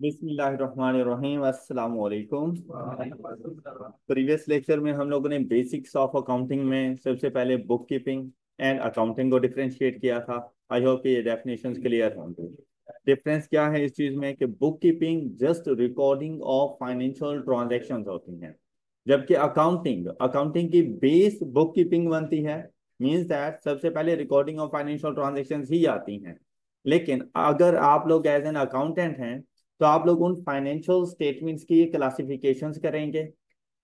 बिस्मिल्लाहिर्रहमानिर्रहीम अस्सलाम वालेकुम। प्रीवियस लेक्चर में हम लोगों ने बेसिक्स ऑफ अकाउंटिंग में सबसे पहले बुक कीपिंग एंड अकाउंटिंग को डिफरेंशिएट किया था। आई होप कि ये डेफिनेशंस क्लियर होंगे। डिफरेंस क्या है इस चीज में कि book keeping just recording of financial transactions होती हैं, जबकि अकाउंटिंग अकाउंटिंग की बेस बुक कीपिंग बनती है। मींस दैट सबसे पहले रिकॉर्डिंग ऑफ फाइनेंशियल ट्रांजैक्शंस ही आती हैं। लेकिन अगर आप लोग एज एन अकाउंटेंट हैं तो आप लोग उन फाइनेंशियल स्टेटमेंट्स की क्लासिफिकेशंस करेंगे,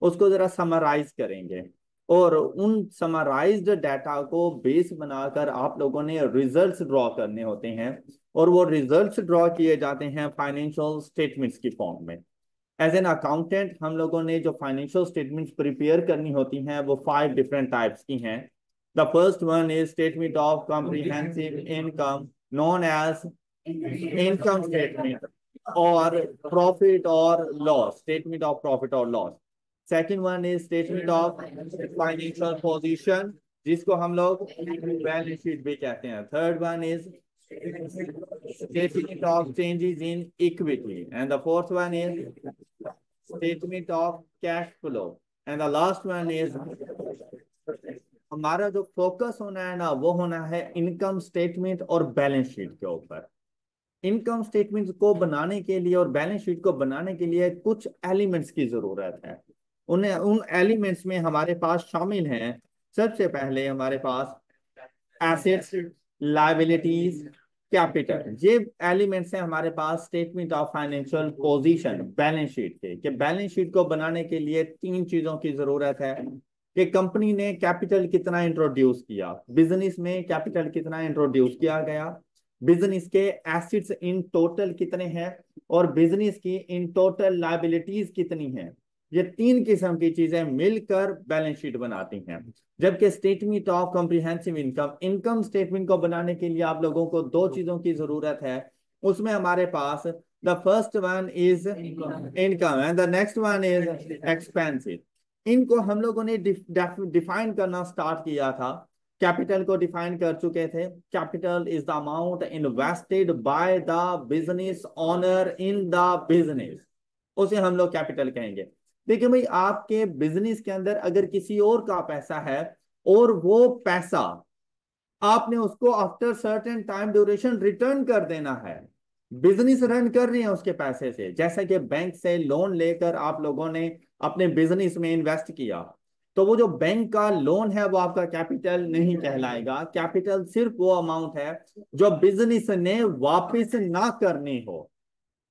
उसको जरा समराइज करेंगे, और उन समराइज्ड डाटा को बेस बनाकर आप लोगों ने रिजल्ट्स ड्रॉ करने होते हैं, और वो रिजल्ट्स ड्रॉ किए जाते हैं फाइनेंशियल स्टेटमेंट्स की फॉर्म में। एज एन अकाउंटेंट हम लोगों ने जो फाइनेंशियल स्टेटमेंट्स प्रिपेयर करनी होती हैं वो 5 डिफरेंट टाइप्स की हैं। The first one is statement of comprehensive income, known as income statement, और प्रॉफिट और लॉस, स्टेटमेंट ऑफ प्रॉफिट और loss. Second one is statement of financial position, जिसको हम लोग बैलेंस शीट भी कहते हैं। Third one is statement of changes in equity, and the fourth one is statement of cash flow, and the last one is हमारा जो focus होना है ना वो होना है इनकम स्टेटमेंट और बैलेंस शीट के ऊपर। इनकम स्टेटमेंट को बनाने के लिए और बैलेंस शीट को बनाने के लिए कुछ एलिमेंट्स की जरूरत है। उन्हें उन एलिमेंट्स में हमारे पास शामिल हैं, सबसे पहले हमारे पास एसेट्स, लायबिलिटीज, कैपिटल। ये एलिमेंट्स हैं हमारे पास statement of financial position, balance sheet के। कि बैलेंस शीट को बनाने के लिए 3 चीजों की जरूरत है कि कंपनी ने कैपिटल कितना इंट्रोड्यूस किया, बिजनेस में कैपिटल कितना इंट्रोड्यूस किया गया, बिजनेस के एसेट्स इन टोटल कितने हैं, और बिजनेस की इन टोटल लायबिलिटीज कितनी हैं। ये 3 किस्म की चीजें मिलकर बैलेंस शीट बनाती हैं। जबकि statement of comprehensive income, income statement को बनाने के लिए आप लोगों को 2 चीजों की जरूरत है। उसमें हमारे पास the first one is income and the next one is expensive. इनको हम लोगों ने डिफाइन करना स्टार्ट किया था। कैपिटल को डिफाइन कर चुके थे। Capital is the amount invested bye the business owner in the business, उसे हम लोग कैपिटल कहेंगे। देखिए भाई, आपके बिजनेस के अंदर अगर किसी और का पैसा है और वो पैसा आपने उसको after certain time duration return कर देना है, बिजनेस रन कर रही है उसके पैसे से, जैसा कि बैंक से लोन लेकर आप लोगों ने अपने बिजनेस में इन्वेस्ट किया, तो वो जो बैंक का लोन है वो आपका कैपिटल नहीं कहलाएगा। कैपिटल सिर्फ वो अमाउंट है जो बिजनेस ने वापस ना करनी हो।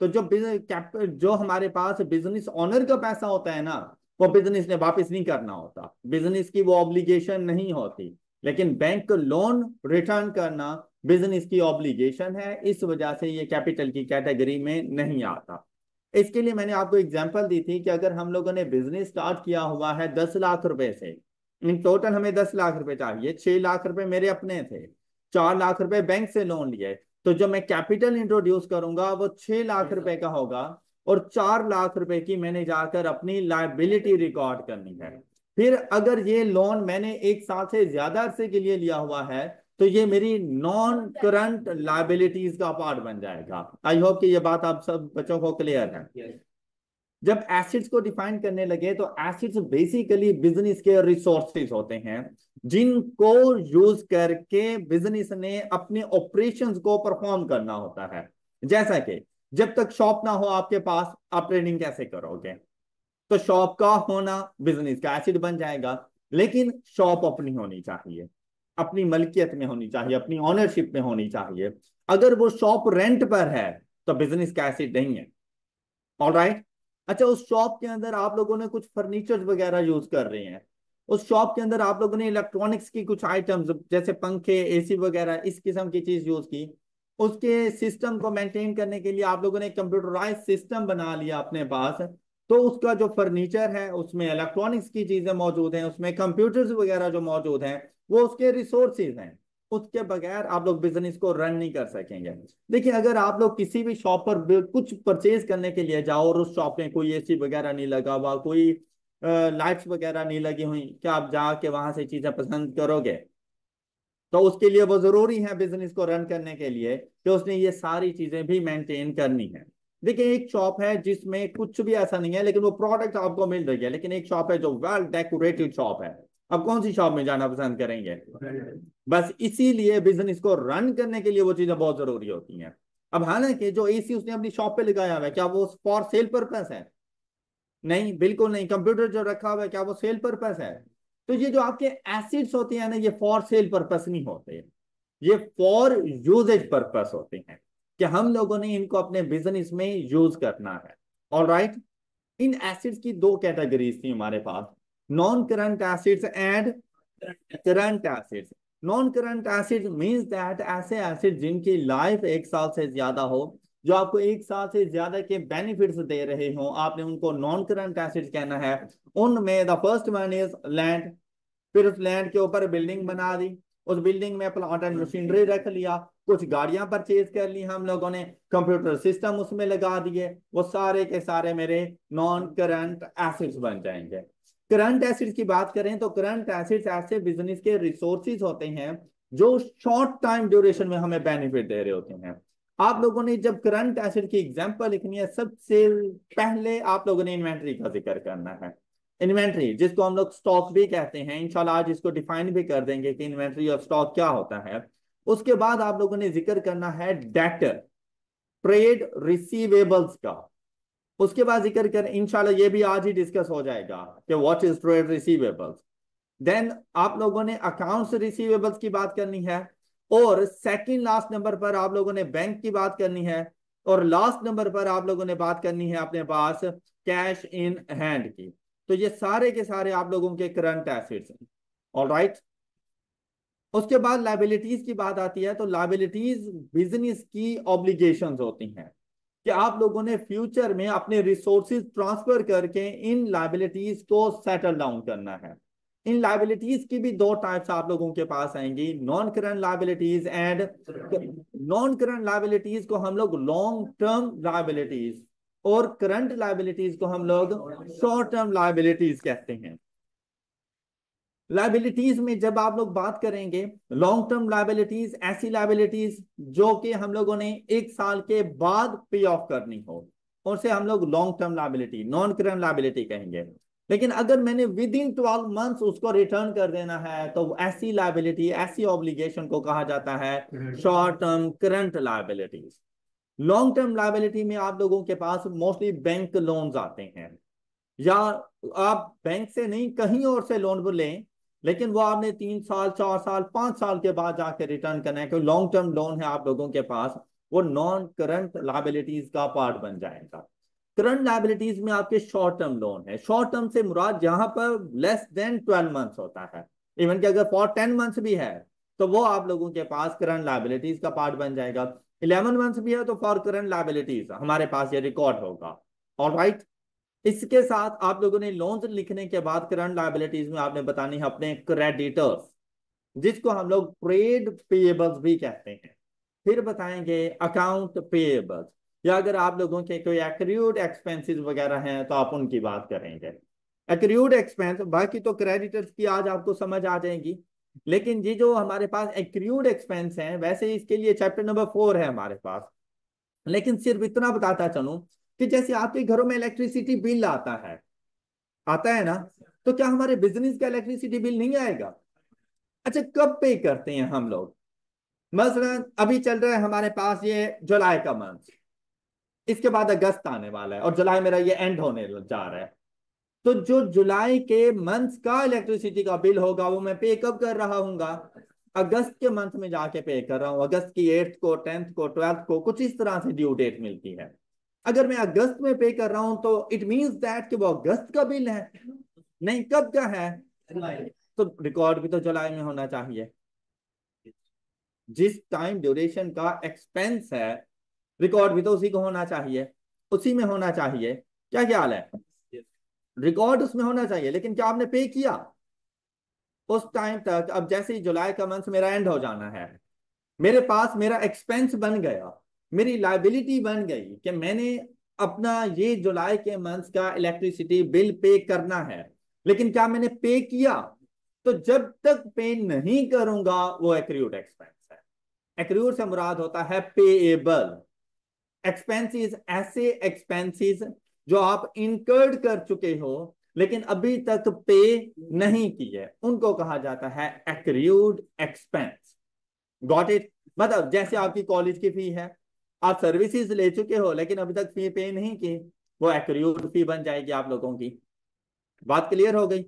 तो जो हमारे पास बिजनेस ओनर का पैसा होता है ना, वो बिजनेस ने वापस नहीं करना होता, बिजनेस की वो ऑब्लिगेशन नहीं होती। लेकिन बैंक लोन रिटर्न करना बिजनेस की ऑब्लिगेशन है, इस वजह से ये कैपिटल की कैटेगरी में नहीं आता। इसके लिए मैंने आपको एग्जांपल दी थी कि अगर हम लोगों ने बिजनेस स्टार्ट किया हुआ है 10 लाख रुपए से, इन टोटल हमें 10 लाख रुपए चाहिए, 6 लाख रुपए मेरे अपने थे, 4 लाख रुपए बैंक से लोन लिए, तो जो मैं कैपिटल इंट्रोड्यूस करूंगा वो 6 लाख रुपए का होगा, और 4 लाख रुपए की मैंने जाकर अपनी लायबिलिटी रिकॉर्ड करनी है। फिर अगर ये लोन मैंने 1 साल से ज्यादा अरसे के लिए लिया हुआ है तो ये मेरी नॉन करंट लायबिलिटीज का पार्ट बन जाएगा। आई होप कि ये बात आप सब बच्चों को क्लियर है। जब एसिड्स को डिफाइन करने लगे तो एसिड्स बेसिकली बिजनेस के रिसोर्सेज होते हैं जिनको यूज करके बिजनेस ने अपने ऑपरेशंस को परफॉर्म करना होता है। जैसा कि जब तक शॉप ना हो आपके पास, आप ट्रेडिंग कैसे करोगे? तो शॉप का होना बिजनेस का एसिड बन जाएगा। लेकिन शॉप अपनी होनी चाहिए, अपनी मलकियत में होनी चाहिए, अपनी ओनरशिप में होनी चाहिए। अगर वो शॉप रेंट पर है तो बिजनेस का एसिड नहीं है। All right. अच्छा, उस शॉप के अंदर आप लोगों ने कुछ फर्नीचर वगैरह यूज कर रहे हैं, उस शॉप के अंदर आप लोगों ने इलेक्ट्रॉनिक्स की कुछ आइटम्स जैसे पंखे, एसी वगैरह इस किस्म की चीज यूज की, उसके सिस्टम को मेंटेन करने के लिए आप लोगों ने कंप्यूटराइज सिस्टम बना लिया अपने पास। तो उसका जो फर्नीचर है उसमें इलेक्ट्रॉनिक्स की चीजें मौजूद हैं, उसमें कंप्यूटर्स वगैरह जो मौजूद हैं वो उसके रिसोर्सेज हैं। उसके बगैर आप लोग बिजनेस को रन नहीं कर सकेंगे। देखिए, अगर आप लोग किसी भी शॉप पर कुछ परचेज करने के लिए जाओ और उस शॉप में कोई एसी वगैरह नहीं लगा हुआ, कोई लाइट्स वगैरह नहीं लगी हुई, क्या आप जाके वहां से चीजें पसंद करोगे? तो उसके लिए वो जरूरी है बिजनेस को रन करने के लिए कि उसने ये सारी चीजें भी मेंटेन करनी है। देखिए एक शॉप है जिसमें कुछ भी ऐसा नहीं है, लेकिन वो प्रोडक्ट आपको मिल रही है, लेकिन एक शॉप है जो वेल डेकोरेटेड शॉप है। अब कौन सी शॉप में जाना पसंद करेंगे? बस इसीलिए बिजनेस को रन करने के लिए वो चीजें बहुत जरूरी होती हैं। अब हालांकि जो एसी उसने अपनी शॉप पे लगाया हुआ है, क्या वो फॉर सेल पर्पस है? नहीं, बिल्कुल नहीं। कंप्यूटर जो रखा हुआ है, क्या वो सेल पर्पस है? तो ये जो आपके एसिड्स होते हैं ना, ये फॉर सेल पर्पस नहीं होते, ये फॉर यूजेज पर्पस होते हैं, कि हम लोगों ने इनको अपने बिजनेस में यूज करना है। ऑलराइट। इन एसिड्स की दो कैटेगरीज थी हमारे पास, non current acids and current acids. Non current acids means that ऐसे एसिड जिनकी लाइफ एक साल से ज्यादा हो, जो आपको एक साल से ज्यादा के बेनिफिट्स दे रहे हो, आपने उनको नॉन करंट एसिड्स कहना है। उनमें the first one is land. फिर उस लैंड के ऊपर बिल्डिंग बना दी, उस बिल्डिंग में प्लांट एंड मशीनरी रख लिया, कुछ गाड़ियां परचेज कर ली हम लोगों ने, कंप्यूटर सिस्टम उसमें लगा दिए, वो सारे के सारे मेरे नॉन करंट एसिड्स बन जाएंगे। करंट एसिड्स की बात करें तो करंट एसिड्स ऐसे बिजनेस के रिसोर्सेज होते हैं जो शॉर्ट टाइम ड्यूरेशन में हमें बेनिफिट दे रहे होते हैं। आप लोगों ने जब करंट एसिड की एग्जांपल लिखनी है, सबसे पहले आप लोगों ने इन्वेंटरी का जिक्र करना है। इन्वेंट्री जिसको हम लोग स्टॉक भी कहते हैं, इंशाल्लाह आज इसको डिफाइन भी कर देंगे कि इन्वेंट्री और स्टॉक क्या होता है। उसके बाद आप लोगों ने जिक्र करना है डेटर, ट्रेड रिसीवेबल्स का। उसके बाद जिक्र कर, इंशाल्लाह ये भी आज ही डिस्कस हो जाएगा कि what is trade receivables. Then आप लोगों ने अकाउंट्स रिसीवेबल्स की बात करनी है, और सेकंड लास्ट नंबर पर आप लोगों ने बैंक की बात करनी है, और लास्ट नंबर पर आप लोगों ने बात करनी है अपने पास कैश इन हैंड की। तो ये सारे के सारे आप लोगों के करंट एसेट्स हैं। All right. उसके बाद लाइबिलिटीज की बात आती है, तो लाइबिलिटीज बिजनेस की ऑब्लिगेशंस होती हैं, कि आप लोगों ने फ्यूचर में अपने रिसोर्सेज ट्रांसफर करके इन लाइबिलिटीज को सेटल डाउन करना है। इन लाइबिलिटीज की भी दो टाइप्स आप लोगों के पास आएंगी, non current liabilities and non current liabilities को हम लोग लॉन्ग टर्म लाइबिलिटीज, और करंट लाइबिलिटीज को हम लोग शॉर्ट टर्म लाइबिलिटीज कहते हैं। लाइबिलिटीज में जब आप लोग बात करेंगे, लॉन्ग टर्म लाइबिलिटीज ऐसी लाइबिलिटीज जो कि हम लोगों ने एक साल के बाद पे ऑफ करनी हो, उसे हम लोग long term liability, non current liability कहेंगे। लेकिन अगर मैंने विद इन 12 मंथ्स उसको रिटर्न कर देना है, तो ऐसी लाइबिलिटी, ऐसी ऑब्लिगेशन को कहा जाता है short term current liabilities. Long term liability में आप लोगों के पास मोस्टली बैंक लोन्स आते हैं, या आप बैंक से नहीं कहीं और से लोन लें, लेकिन वो आपने 3 साल, 4 साल, 5 साल के बाद जाकर रिटर्न करना है, क्योंकि लॉन्ग टर्म लोन है आप लोगों के पास, वो नॉन करंट लाइबिलिटीज का पार्ट बन जाएगा। करंट लाइबिलिटीज में आपके शॉर्ट टर्म लोन है। शॉर्ट टर्म से मुराद जहां पर लेस देन 12 मंथ्स होता है, इवन कि अगर फॉर 10 मंथ्स भी है तो वो आप लोगों के पास करंट लाइबिलिटीज का पार्ट बन जाएगा। 11 मंथ्स भी है तो फॉर करंट लाइबिलिटीज हमारे पास ये रिकॉर्ड होगा। All right. इसके साथ आप लोगों ने लोन्स लिखने के बाद करंट लायबिलिटीज में आपने बतानी है अपने क्रेडिटर्स, जिसको हम लोग ट्रेड पेएबल्स भी कहते हैं। फिर बताएंगे अकाउंट पेएबल्स, या अगर आप लोगों के कोई एक्रूड एक्सपेंसेस वगैरह हैं तो आप उनकी बात करेंगे। एक्रूड एक्सपेंस, बाकी तो क्रेडिटर्स की आज आपको समझ आ जाएगी, लेकिन ये जो हमारे पास एक्रूड एक्सपेंस हैं, वैसे इसके लिए चैप्टर नंबर 4 है हमारे पास। लेकिन सिर्फ इतना बताता चलूं कि जैसे आपके घरों में इलेक्ट्रिसिटी बिल आता है ना, तो क्या हमारे बिजनेस का इलेक्ट्रिसिटी बिल नहीं आएगा? अच्छा, कब पे करते हैं हम लोग? मसलन अभी चल रहा है हमारे पास ये जुलाई का मंथ, इसके बाद अगस्त आने वाला है, और जुलाई मेरा ये एंड होने जा रहा है। तो जो जुलाई के मंथ का इलेक्ट्रिसिटी का बिल होगा वो मैं पे कब कर रहा हूंगा? अगस्त के मंथ में जाके पे कर रहा हूँ, अगस्त की 8th को, 10th को, 12th को, कुछ इस तरह से ड्यू डेट मिलती है। अगर मैं अगस्त में पे कर रहा हूं तो इट मींस दैट कि वो अगस्त का बिल है, नहीं कब का है? तो रिकॉर्ड भी तो जुलाई में होना चाहिए। जिस टाइम ड्यूरेशन का एक्सपेंस है, रिकॉर्ड भी तो उसी को होना चाहिए, उसी में होना चाहिए। क्या ख्याल है? रिकॉर्ड उसमें होना चाहिए, लेकिन क्या आपने पे किया उस टाइम तक? अब जैसे ही जुलाई का मंथ मेरा एंड हो जाना है, मेरे पास मेरा एक्सपेंस बन गया, मेरी लाइबिलिटी बन गई कि मैंने अपना ये जुलाई के मंथ का इलेक्ट्रिसिटी बिल पे करना है, लेकिन क्या मैंने पे किया? तो जब तक पे नहीं करूंगा वो एक्रूड एक्सपेंस है। एक्रूड से मुराद होता है पेएबल। एक्सपेंसेस ऐसे एक्सपेंसेस जो आप इनकर्ड कर चुके हो लेकिन अभी तक पे नहीं किए, उनको कहा जाता है एक्रूड एक्सपेंस। Got it? मतलब जैसे आपकी कॉलेज की फी है, आप सर्विसेज ले चुके हो लेकिन अभी तक फी पे नहीं की, वो एक्रूड फी बन जाएगी आप लोगों की। बात क्लियर हो गई?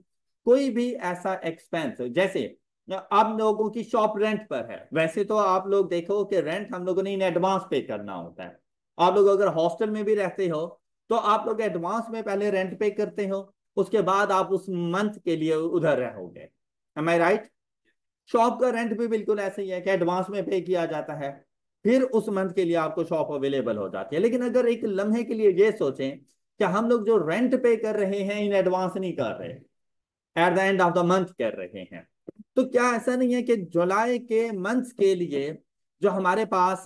कोई भी ऐसा एक्सपेंस, जैसे आप लोगों की शॉप रेंट पर है, वैसे तो आप लोग देखो कि रेंट हम लोगों ने इन एडवांस पे करना होता है। आप लोग अगर हॉस्टल में भी रहते हो तो आप लोग एडवांस में पहले रेंट पे करते हो, उसके बाद आप उस मंथ के लिए उधर रहोगे। एम आई राइट? शॉप का रेंट भी बिल्कुल ऐसे ही है कि एडवांस में पे किया जाता है, फिर उस मंथ के लिए आपको शॉप अवेलेबल हो जाती है। लेकिन अगर एक लम्हे के लिए ये सोचें कि हम लोग जो रेंट पे कर रहे हैं इन एडवांस नहीं कर रहे, at the end of the month कर रहे हैं, तो क्या ऐसा नहीं है कि जुलाई के मंथ के लिए जो हमारे पास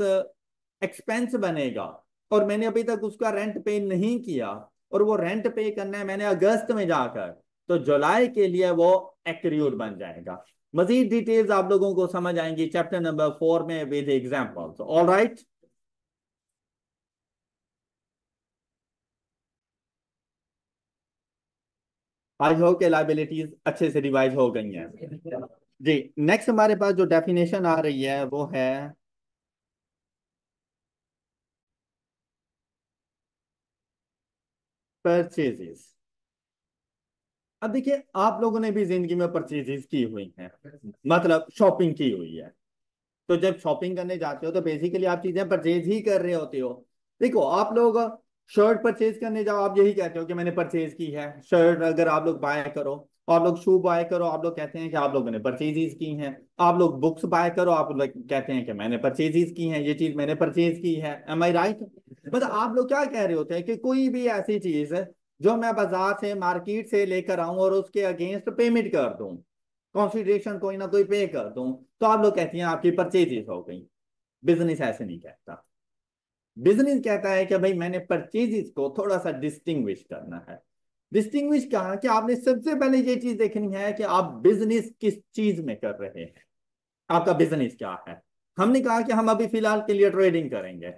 एक्सपेंस बनेगा और मैंने अभी तक उसका रेंट पे नहीं किया और वो रेंट पे करना है मैंने अगस्त में जाकर, तो जुलाई के लिए वो एक्रूड बन जाएगा। मजीद डिटेल्स आप लोगों को समझ आएंगी चैप्टर नंबर 4 में with examples. All right? I hope के लाइबिलिटीज अच्छे से रिवाइज हो गई हैं। जी, नेक्स्ट हमारे पास जो डेफिनेशन आ रही है वो है परचेजेस। अब देखिए, आप लोगों ने भी जिंदगी में परचेजेस की हुई हैं, मतलब शॉपिंग की हुई है। तो जब शॉपिंग करने जाते हो तो बेसिकली आप चीजें परचेज ही कर रहे होते हो। देखो, आप लोग शर्ट परचेज करने जाओ, आप यही कहते हो कि मैंने परचेज की है शर्ट। अगर आप लोग बाय करो, आप लोग शू बाय करो, आप लोग कहते हैं कि आप लोगों ने परचेजेस की हैं। आप लोग बुक्स बाय करो, आप लोग कहते हैं कि मैंने परचेजेस की हैं, ये चीज मैंने परचेज की है। एम आई राइट? मतलब आप लोग क्या कह रहे होते हैं कि कोई भी ऐसी चीज है जो मैं बाजार से मार्केट से लेकर आऊं और उसके अगेंस्ट पेमेंट कर दूं, कॉन्सिडरेशन कोई ना कोई पे कर दूं, तो आप लोग कहती हैं आपकी परचेजेस हो गई। बिजनेस ऐसे नहीं कहता। बिजनेस कहता है कि भाई मैंने परचेजेस को थोड़ा सा डिस्टिंग्विश करना है। डिस्टिंग्विश कहा कि आपने सबसे पहले ये चीज देखनी है कि आप बिजनेस किस चीज में कर रहे हैं, आपका बिजनेस क्या है। हमने कहा कि हम अभी फिलहाल के लिए ट्रेडिंग करेंगे,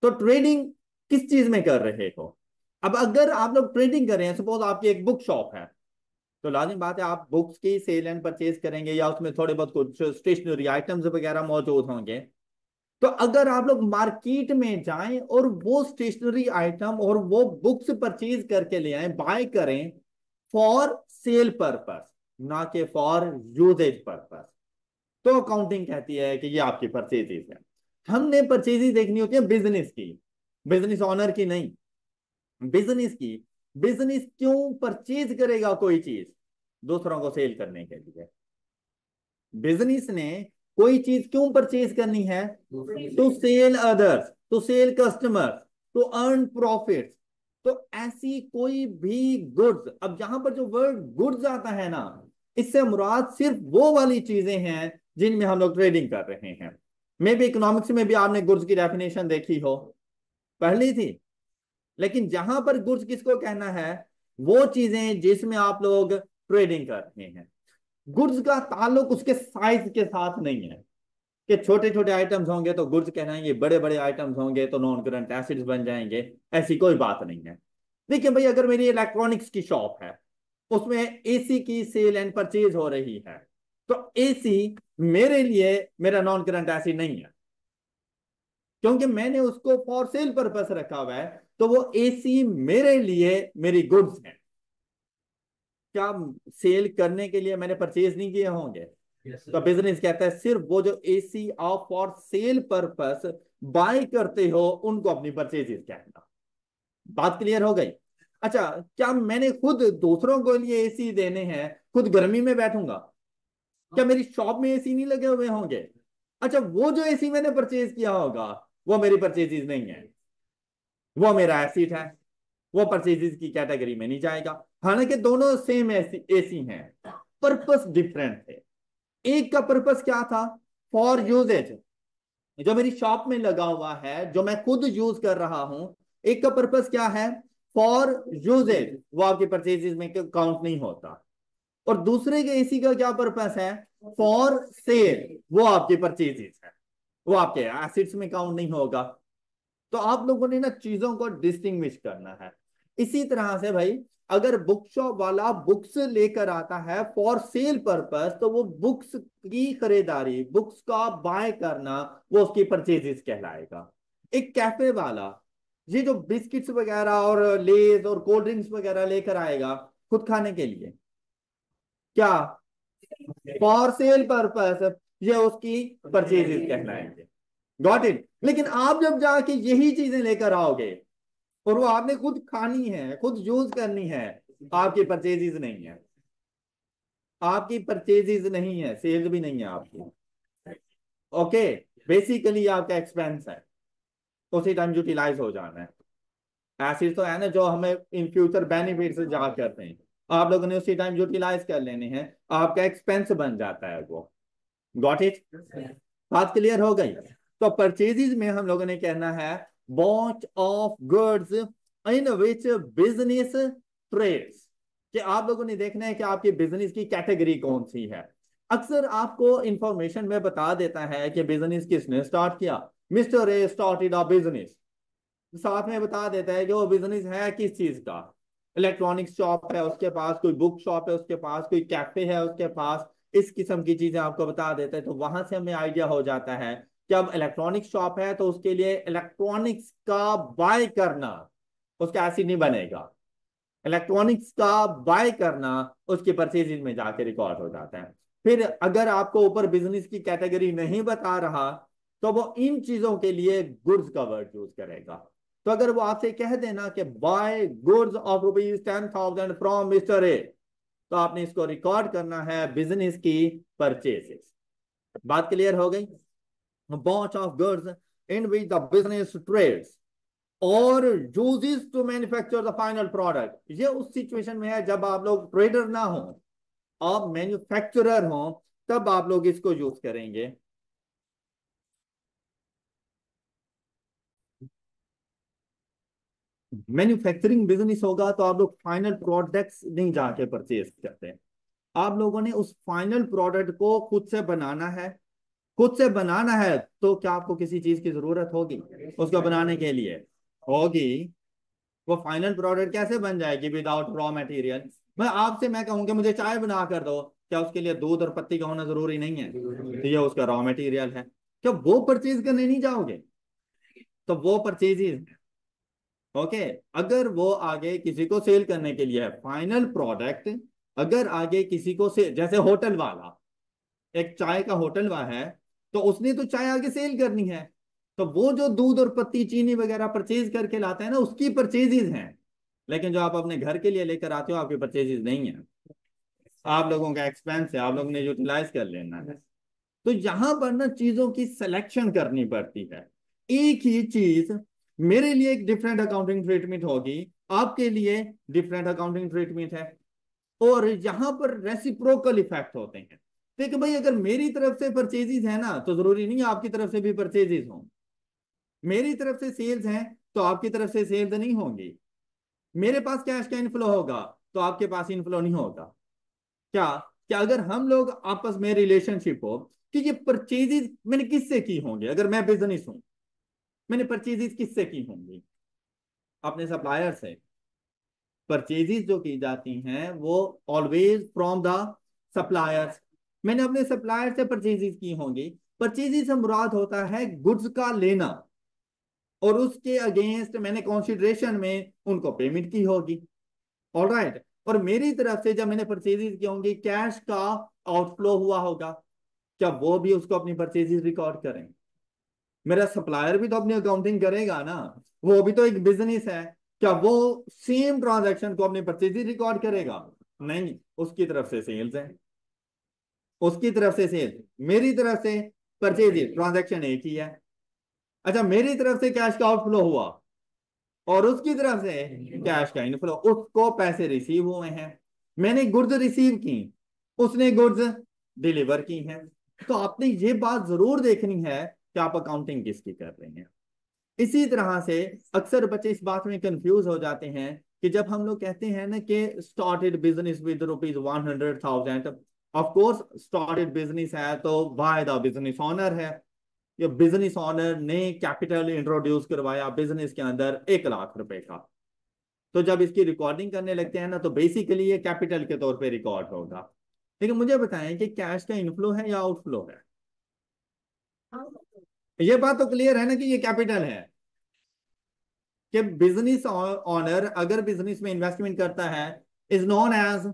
तो ट्रेडिंग किस चीज में कर रहे हो। अब अगर आप लोग ट्रेडिंग कर रहे हैं, सपोज आपकी एक बुक शॉप है, तो लाजिम बात है आप बुक्स की सेल एंड परचेज करेंगे या उसमें थोड़े बहुत कुछ स्टेशनरी आइटम्स वगैरह मौजूद होंगे। तो अगर आप लोग मार्केट में जाएं और वो स्टेशनरी आइटम और वो बुक्स परचेज करके ले आए, बाय करें फॉर सेल पर्पस, ना कि फॉर यूजेज पर्पस, तो अकाउंटिंग कहती है कि ये आपकी परचेजेस है। हमने परचेजेस देखनी होती है बिजनेस की, बिजनेस ऑनर की नहीं, बिजनेस की। बिजनेस क्यों परचेज करेगा कोई चीज? दूसरों को सेल करने के लिए। बिजनेस ने कोई चीज क्यों परचेज करनी है? To sell others, to sell customers, to earn profit. तो ऐसी कोई भी गुड्स, अब यहां पर जो वर्ड गुड्स आता है ना, इससे मुराद सिर्फ वो वाली चीजें हैं जिनमें हम लोग ट्रेडिंग कर रहे हैं। मे भी इकोनॉमिक्स में भी आपने गुड्स की डेफिनेशन देखी हो, पढ़ ली थी। लेकिन जहां पर गुड्स किसको कहना है? वो चीजें जिसमें आप लोग ट्रेडिंग कर रहे हैं। गुड्स का ताल्लुक उसके साइज के साथ नहीं है कि छोटे छोटे आइटम्स होंगे तो गुड्स कहलाएंगे, बड़े बड़े आइटम्स होंगे तो नॉन करंट एसिड्स बन जाएंगे। ऐसी कोई बात नहीं है। देखिए भाई, अगर मेरी इलेक्ट्रॉनिक्स की शॉप है, उसमें एसी की सेल एंड परचेज हो रही है, तो एसी मेरे लिए मेरा नॉन करंट एसिड नहीं है, क्योंकि मैंने उसको फॉर सेल पर्पस रखा हुआ है। तो वो एसी मेरे लिए मेरी गुड्स है। क्या सेल करने के लिए मैंने परचेज नहीं किए होंगे? तो बिजनेस कहता है सिर्फ वो जो एसी आप फॉर सेल पर्पस बाय करते हो उनको अपनी परचेजेस कहना। बात क्लियर हो गई? अच्छा, क्या मैंने खुद दूसरों को लिए एसी देने हैं, खुद गर्मी में बैठूंगा? क्या मेरी शॉप में एसी नहीं लगे हुए होंगे? अच्छा, वो जो एसी मैंने परचेज किया होगा वो मेरी परचेजेस नहीं है, वो मेरा एसिड है, वो परचेजेस की कैटेगरी में नहीं जाएगा। हालांकि दोनों सेम एसी हैं, पर्पस डिफरेंट थे। एक का पर्पस क्या था? फॉर यूजेज, जो मेरी शॉप में लगा हुआ है, जो मैं खुद यूज कर रहा हूं। एक का पर्पस क्या है? फॉर यूजेज, वो आपके परचेजेस में काउंट नहीं होता। और दूसरे के एसी का क्या पर्पस है? फॉर सेल, वो आपके परचेजेस है, वो आपके एसिड्स में काउंट नहीं होगा। तो आप लोगों ने ना चीजों को डिस्टिंग्विश करना है। इसी तरह से भाई, अगर बुक शॉप वाला बुक्स लेकर आता है फॉर सेल पर्पस, तो वो बुक्स की खरीदारी, बुक्स का बाय करना, वो उसकी परचेजेस कहलाएगा। एक कैफे वाला ये जो बिस्किट्स वगैरह और लेज और कोल्ड ड्रिंक्स वगैरह लेकर आएगा खुद खाने के लिए, क्या, फॉर सेल पर्पस, ये उसकी परचेजेस कहलाएंगे। Got it. लेकिन आप जब जाके यही चीजें लेकर आओगे और वो आपने खुद खानी है, खुद यूज करनी है, आपकी परचेजेस नहीं है, आपकी परचेजेस नहीं है, सेल्स भी नहीं है आपकी। ओके, बेसिकली आपका एक्सपेंस है, उसी टाइम यूटिलाइज हो जाना है। ऐसी तो है ना जो हमें इन फ्यूचर बेनिफिट से जा करते हैं, आप लोगों ने उसी टाइम यूटिलाइज कर लेने हैं, आपका एक्सपेंस बन जाता है वो। Got it. बात क्लियर हो गई। तो परचेजेस में हम लोगों ने कहना है bought of goods in which business trades, कि आप लोगों ने देखना है कि आपकी बिजनेस की कैटेगरी कौन सी है। अक्सर आपको इंफॉर्मेशन में बता देता है कि बिजनेस किसने स्टार्ट किया, mister A started a business, साथ में बता देता है कि वो बिजनेस है किस चीज का। इलेक्ट्रॉनिक्स शॉप है उसके पास, कोई बुक शॉप है उसके पास, कोई कैफे है उसके पास, इस किस्म की चीजें आपको बता देते हैं। तो वहां से हमें आइडिया हो जाता है कि अब इलेक्ट्रॉनिक शॉप है तो उसके लिए इलेक्ट्रॉनिक्स का बाय करना उसका ऐसे नहीं बनेगा, इलेक्ट्रॉनिक्स का बाय करना उसकी परचेजिंग में जाके रिकॉर्ड हो जाता है। फिर अगर आपको ऊपर बिजनेस की कैटेगरी नहीं बता रहा, तो वो इन चीजों के लिए गुड्स का वर्ड यूज करेगा। तो अगर वो आपसे कह देना कि buy goods of ₹10,000 from mister A, तो आपने इसको रिकॉर्ड करना है बिजनेस की परचेसेस। बात क्लियर हो गई। Batch of goods in which the business trades और uses to manufacture the final product, ये उस सिचुएशन में है जब आप लोग ट्रेडर ना हो, आप मैन्युफैक्चरर हो, तब आप लोग इसको यूज करेंगे। मैन्युफैक्चरिंग बिजनेस होगा तो आप लोग फाइनल प्रोडक्ट्स नहीं जाके परचेज करते, आप लोगों ने उस फाइनल प्रोडक्ट को खुद से बनाना है। खुद से बनाना है तो क्या आपको किसी चीज की जरूरत होगी उसको बनाने के लिए? होगी। वो फाइनल प्रोडक्ट कैसे बन जाएगी विदाउट रॉ मटेरियल? मैं कहूँ कि मुझे चाय बना कर दो, क्या उसके लिए दूध और पत्ती का होना जरूरी नहीं है? तो ये उसका रॉ मटेरियल है। क्या वो परचेज करने नहीं जाओगे? तो वो परचेज ही। ओके। अगर वो आगे किसी को सेल करने के लिए है फाइनल प्रोडक्ट, अगर आगे किसी को से, जैसे होटल वाला, एक चाय का होटल वाला है, तो उसने तो चाय आगे सेल करनी है, तो वो जो दूध और पत्ती चीनी वगैरह परचेज करके लाता है ना, उसकी परचेजेज हैं। लेकिन जो आप अपने घर के लिए लेकर आते हो आपकी परचेजेज नहीं है, आप लोगों का एक्सपेंस है, आप लोगों ने यूटिलाइज कर लेना है। तो यहां पर ना चीजों की सिलेक्शन करनी पड़ती है। एक ही चीज मेरे लिए एक डिफरेंट अकाउंटिंग ट्रीटमेंट होगी, आपके लिए डिफरेंट अकाउंटिंग ट्रीटमेंट है, और यहां पर रेसिप्रोकल इफेक्ट होते हैं। देखिए भाई, अगर मेरी तरफ से परचेजेस है ना, तो जरूरी नहीं आपकी तरफ से भी परचेजेस हो। मेरी तरफ से सेल्स हैं तो आपकी तरफ से सेल्स नहीं होंगी। मेरे पास कैश का इनफ्लो होगा तो आपके पास इनफ्लो नहीं होगा। क्या, क्या अगर हम लोग आपस में रिलेशनशिप हो कि ये परचेजेस मैंने किससे की होंगी, अगर मैं बिजनेस हूं, मैंने परचेजेस किससे की होंगी? अपने सप्लायर से। परचेजेस जो की जाती हैं वो ऑलवेज फ्रॉम द सप्लायर्स। मैंने अपने सप्लायर से परचेजेस की होंगी। परचेजेस से मुराद होता है गुड्स का लेना, और उसके अगेंस्ट मैंने कंसिडरेशन में उनको पेमेंट की होगी। All right. और मेरी तरफ से जब मैंने परचेजेस की होंगी, कैश का आउटफ्लो हुआ होगा, क्या वो भी उसको अपनी परचेजेस रिकॉर्ड करें? मेरा सप्लायर भी तो अपनी अकाउंटिंग करेगा ना, वो भी तो एक बिजनेस है, क्या वो सेम ट्रांजैक्शन को अपनी परचेजेस रिकॉर्ड करेगा? नहीं, उसकी तरफ से सेल्स है, उसकी तरफ से सेल्स, मेरी तरफ से परचेजेस, ट्रांजैक्शन एक ही है। अच्छा, मेरी तरफ से कैश का आउटफ्लो हुआ और उसकी तरफ से कैश का इनफ्लो, उसको पैसे रिसीव हुए हैं, मैंने गुड्स रिसीव की, उसने गुड्स डिलीवर की हैं। तो आपने ये बात जरूर देखनी है कि आप अकाउंटिंग किसकी कर रहे हैं। इसी तरह से अक्सर बच्चे इस बात में कंफ्यूज हो जाते हैं कि जब हम लोग कहते हैं ना कि started business with ₹100,000, of course started business है तो बाय द बिजनेस ओनर है, ये बिजनेस ऑनर ने कैपिटल इंट्रोड्यूस करवाया बिजनेस के अंदर 1 लाख रुपए का, तो जब इसकी रिकॉर्डिंग करने लगते हैं ना, तो बेसिकली ये कैपिटल के तौर पे रिकॉर्ड होगा। लेकिन मुझे बताएं कि कैश का इनफ्लो है या आउटफ्लो है? ये बात तो क्लियर है ना कि ये कैपिटल है, कि बिजनेस ऑनर अगर बिजनेस में इन्वेस्टमेंट करता है इज नोन एज।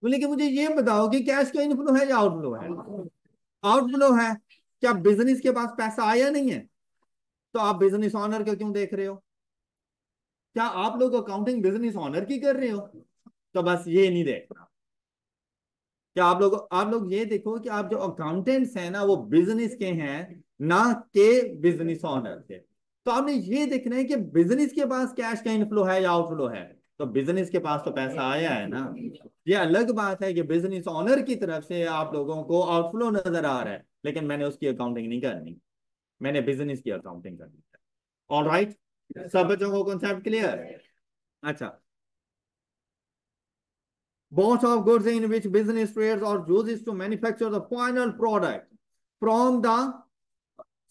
लेकिन मुझे ये बताओ कि कैश का इनफ्लो है या आउटफ्लो है? आउटफ्लो है। क्या बिजनेस के पास पैसा आया नहीं है? तो आप बिजनेस ऑनर को क्यों देख रहे हो? क्या आप लोग अकाउंटिंग बिजनेस ऑनर की कर रहे हो? तो बस ये नहीं देखना। क्या आप लोग ये देखो कि आप जो अकाउंटेंट्स हैं ना, वो बिजनेस के हैं, ना के बिजनेस ऑनर के। तो आपने ये देखना है कि बिजनेस के पास कैश का इनफ्लो है या आउटफ्लो है। तो बिजनेस के पास तो पैसा आया है ना। ये अलग बात है कि बिजनेस ऑनर की तरफ से आप लोगों को आउटफ्लो नजर आ रहा है, लेकिन मैंने उसकी अकाउंटिंग नहीं करनी, मैंने बिजनेस की अकाउंटिंग करनी है। ऑल राइट, सब बच्चों को कॉन्सेप्ट क्लियर? अच्छा, bunch of goods in which business trades or uses to manufacture the final product from the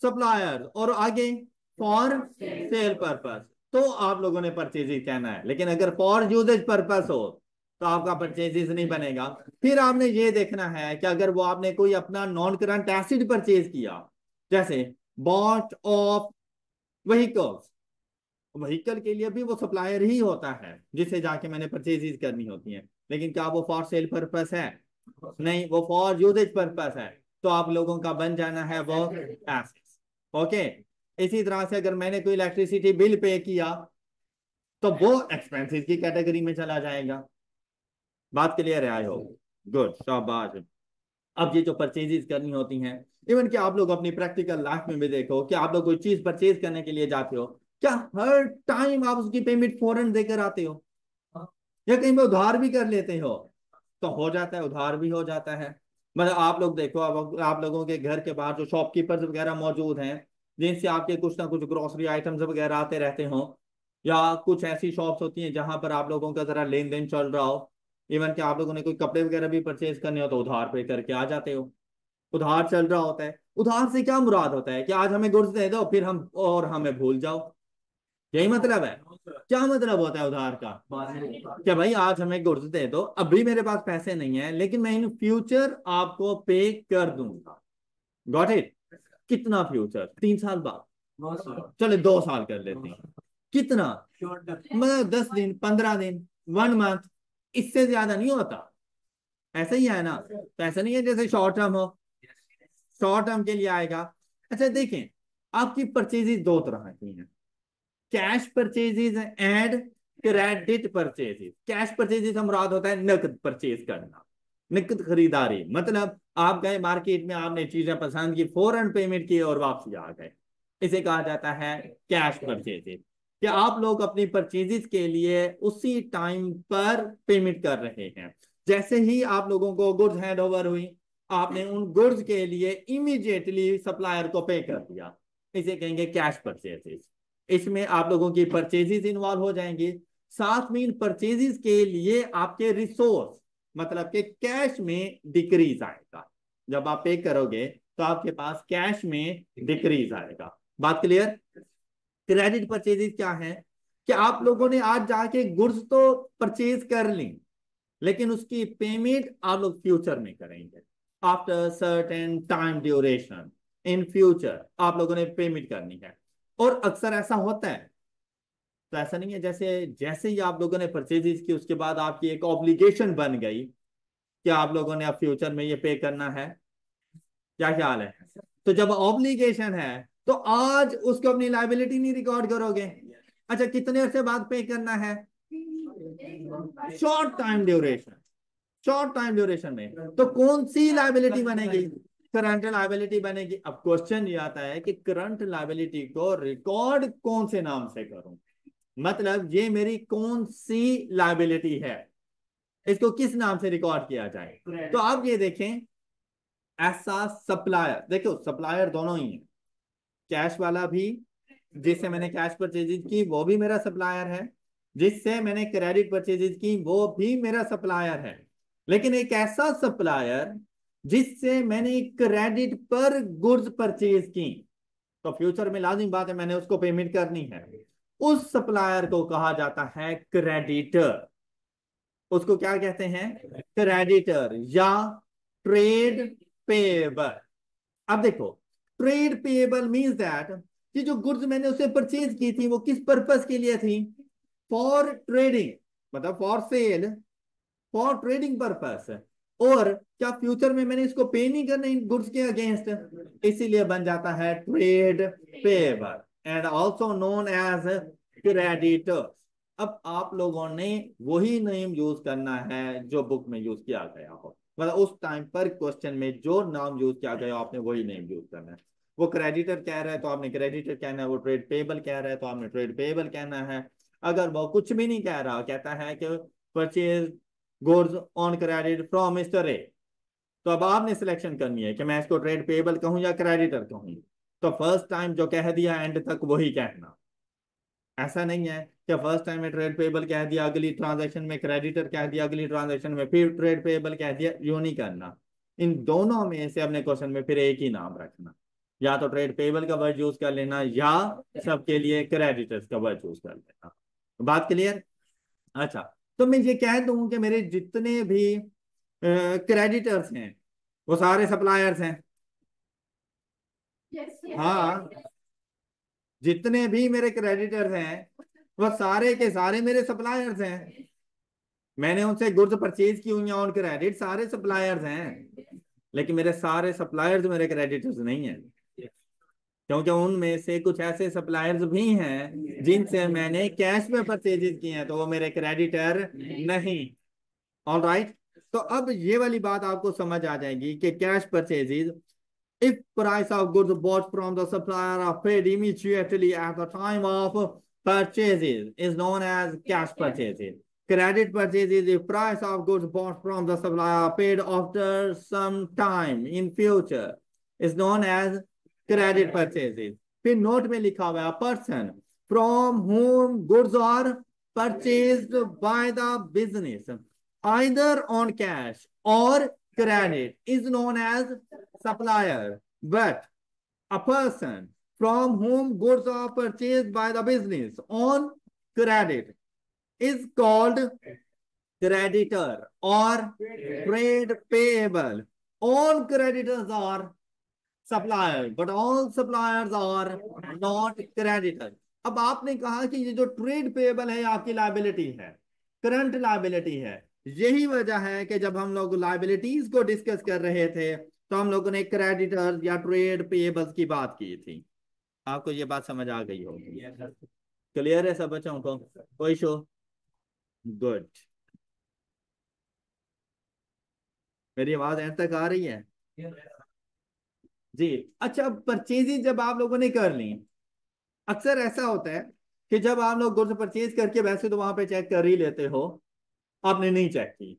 suppliers, और आगे फॉर सेल पर्पस। तो आप लोगों ने परचेजेज कहना है, लेकिन अगर फॉर यूजेज पर्पस हो तो आपका परचेजेज नहीं बनेगा। फिर आपने ये देखना है कि अगर वो आपने कोई अपना नॉन करंट एसिड परचेज किया, जैसे बॉट ऑफ व्हीकल्स, व्हीकल के लिए भी वो सप्लायर ही होता है जिसे जाके मैंने परचेजेज करनी होती है, लेकिन क्या वो फॉर सेल पर्पस है? नहीं, वो फॉर यूजेज पर्पस है। तो आप लोगों का बन जाना है वो एसेट्स। ओके, इसी तरह से अगर मैंने कोई इलेक्ट्रिसिटी बिल पे किया तो वो एक्सपेंसेस की कैटेगरी में चला जाएगा। बात क्लियर है? आई हो गुड, शाबाश। अब ये जो परचेजेस करनी होती हैं, इवन कि आप लोग अपनी प्रैक्टिकल लाइफ में भी देखो कि आप लोग कोई चीज परचेज करने के लिए जाते हो, क्या हर टाइम आप उसकी पेमेंट फौरन देकर आते हो, या कहीं पे उधार भी कर लेते हो? तो हो जाता है, उधार भी हो जाता है। मतलब आप लोग देखो, अब आप लोगों के घर के बाहर जो शॉपकीपर्स वगैरह मौजूद हैं, जिनसे आपके कुछ ना कुछ ग्रोसरी आइटम्स वगैरह आते रहते हो, या कुछ ऐसी शॉप्स होती हैं जहां पर आप लोगों का जरा लेन देन चल रहा हो, इवन कि आप लोगों ने कोई कपड़े वगैरह भी परचेज करने हो तो उधार पे करके आ जाते हो। उधार चल रहा होता है। उधार से क्या मुराद होता है कि आज हमें गुड्स दे दो फिर हम और हमें भूल जाओ, यही मतलब है? क्या मतलब होता है उधार का? क्या भाई आज हमें गुड्स दे दो, अभी मेरे पास पैसे नहीं है, लेकिन मैं इन फ्यूचर आपको पे कर दूंगा। Got it? कितना फ्यूचर? 3 साल बाद? चले 2 साल कर लेते हैं। कितना? मतलब 10 दिन, 15 दिन, 1 मंथ, इससे ज्यादा नहीं होता। ऐसा ही है ना? तो ऐसा नहीं है जैसे शॉर्ट टर्म हो, शॉर्ट टर्म के लिए आएगा। अच्छा देखें, आपकी परचेजेज दो तरह की हैं, cash purchases and credit purchases. Cash purchases का मुराद होता है नकद परचेज करना, नकद खरीदारी। मतलब आप गए मार्केट में, आपने चीजें पसंद की, फौरन पेमेंट की और वापसी आ गए, इसे कहा जाता है कैश परचेजेज। कि आप लोग अपनी परचेजेज के लिए उसी टाइम पर पेमेंट कर रहे हैं। जैसे ही आप लोगों को गुड्स हैंड ओवर हुई, आपने उन गुड्स के लिए इमीडिएटली सप्लायर को पे कर दिया, इसे कहेंगे कैश परचेजेज। इसमें आप लोगों की परचेजेस इन्वॉल्व हो जाएंगी, साथ में इन परचेजेस के लिए आपके रिसोर्स, मतलब के कैश में डिक्रीज आएगा। जब आप पे करोगे तो आपके पास कैश में डिक्रीज आएगा। बात क्लियर? क्रेडिट परचेजेस क्या है? कि आप लोगों ने आज जाके गुड्स तो परचेज कर ली, लेकिन उसकी पेमेंट आप लोग फ्यूचर में करेंगे, after certain time duration, in future आप लोगों ने पेमेंट करनी है। और अक्सर ऐसा होता है, तो ऐसा नहीं है जैसे जैसे ही आप लोगों ने परचेजेस की उसके बाद आपकी एक ऑब्लिगेशन बन गई कि आप लोगों ने अब फ्यूचर में ये पे करना है। क्या ख्याल है? तो जब ऑब्लिगेशन है तो आज उसको अपनी लाइबिलिटी नहीं रिकॉर्ड करोगे। अच्छा, कितने अरसे बाद पे करना है? Short time duration, short time duration में तो कौन सी लाइबिलिटी बनेगी? करंट लाइबिलिटी बनेगी। अब क्वेश्चन ये आता है कि करंट लाइबिलिटी को रिकॉर्ड कौन से नाम से करूं, मतलब ये मेरी कौन सी लाइबिलिटी है, इसको किस नाम से रिकॉर्ड किया जाए? तो आप ये देखें, ऐसा सप्लायर, देखो सप्लायर दोनों ही है, कैश वाला भी जिससे मैंने कैश परचेजेज की वो भी मेरा सप्लायर है, जिससे मैंने क्रेडिट परचेजेज की वो भी मेरा सप्लायर है। लेकिन एक ऐसा सप्लायर जिससे मैंने क्रेडिट पर गुड्स परचेज की, तो फ्यूचर में लाजिम बात है मैंने उसको पेमेंट करनी है, उस सप्लायर को कहा जाता है क्रेडिटर। उसको क्या कहते हैं? क्रेडिटर या ट्रेड पेएबल। अब देखो, ट्रेड पेएबल मींस दैट कि जो गुड्स मैंने उसे परचेज की थी वो किस पर्पस के लिए थी? फॉर ट्रेडिंग, मतलब for sale, for trading purpose. और क्या फ्यूचर में मैंने इसको पे नहीं करना इन गुड्स के अगेंस्ट, इसीलिए बन जाता है trade payable and also known as creditors. अब आप लोगों ने वही नेम यूज करना है जो बुक में यूज किया गया हो, मतलब उस टाइम पर क्वेश्चन में जो नाम यूज किया गया हो आपने वही नेम यूज करना है। वो क्रेडिटर कह रहा है तो आपने क्रेडिटर कहना है, वो ट्रेड पेएबल कह रहा है तो आपने ट्रेड पेएबल कहना है। अगर वो कुछ भी नहीं कह रहा, कहता है कि purchase goods on credit from mister A, तो अब आपने सिलेक्शन करनी है कि मैं इसको ट्रेड पेएबल कहूं या क्रेडिटर कहूं। तो फर्स्ट टाइम जो कह दिया एंड तक वही कहना। ऐसा नहीं है कि फर्स्ट टाइम में ट्रेड पेएबल कह दिया, अगली ट्रांजैक्शन में क्रेडिटर कह दिया, अगली ट्रांजैक्शन में फिर ट्रेड पेएबल कह दिया, यूं नहीं करना। इन दोनों में से अपने क्वेश्चन में फिर एक ही नाम रखना, या तो ट्रेड पेएबल का वर्ड यूज कर लेना या सबके लिए क्रेडिटर्स का वर्ड यूज कर लेना। बात क्लियर? अच्छा, तो मैं ये कह दूं कि मेरे जितने भी क्रेडिटर्स हैं वो सारे सप्लायर्स हैं। हाँ, जितने भी मेरे क्रेडिटर्स हैं वो सारे के सारे मेरे सप्लायर्स हैं। मैंने उनसे गुड्स परचेज की हुई हैं ऑन क्रेडिट, सारे सप्लायर्स हैं। लेकिन मेरे सारे सप्लायर्स मेरे क्रेडिटर्स नहीं है, क्योंकि उनमें से कुछ ऐसे सप्लायर्स भी हैं जिनसे मैंने कैश में परचेजेस किए हैं, तो वो मेरे क्रेडिटर नहीं। ऑल राइट, तो अब ये वाली बात आपको समझ आ जाएगी कि cash purchases, if price of goods bought from the supplier are paid immediately at the time of purchases is known as cash purchases. Credit purchases, if price of goods bought from the supplier are paid after some time in future, is known as credit purchases. फिर note में लिखा हुआ है person from whom goods are purchased by the business either on cash or credit is known as supplier, but a person from whom goods are purchased by the business on credit is called creditor or trade payable. All creditors are suppliers, but all suppliers are not creditors. अब आपने कहा कि ये जो trade payable है आपकी liability है, current liability है। यही वजह है कि जब हम लोग लाइबिलिटीज को डिस्कस कर रहे थे तो हम लोगों ने क्रेडिटर्स या ट्रेड पेएबल्स की बात की थी। आपको ये बात समझ आ गई होगी? क्लियर है सब बच्चों को? कोई शो? गुड। मेरी आवाज एंड तक आ रही है जी? अच्छा, परचेजिंग जब आप लोगों ने कर ली, अक्सर ऐसा होता है कि जब आप लोग गुड्स परचेज करके वैसे तो वहां पे चेक कर ही लेते हो, आपने नहीं चेक की,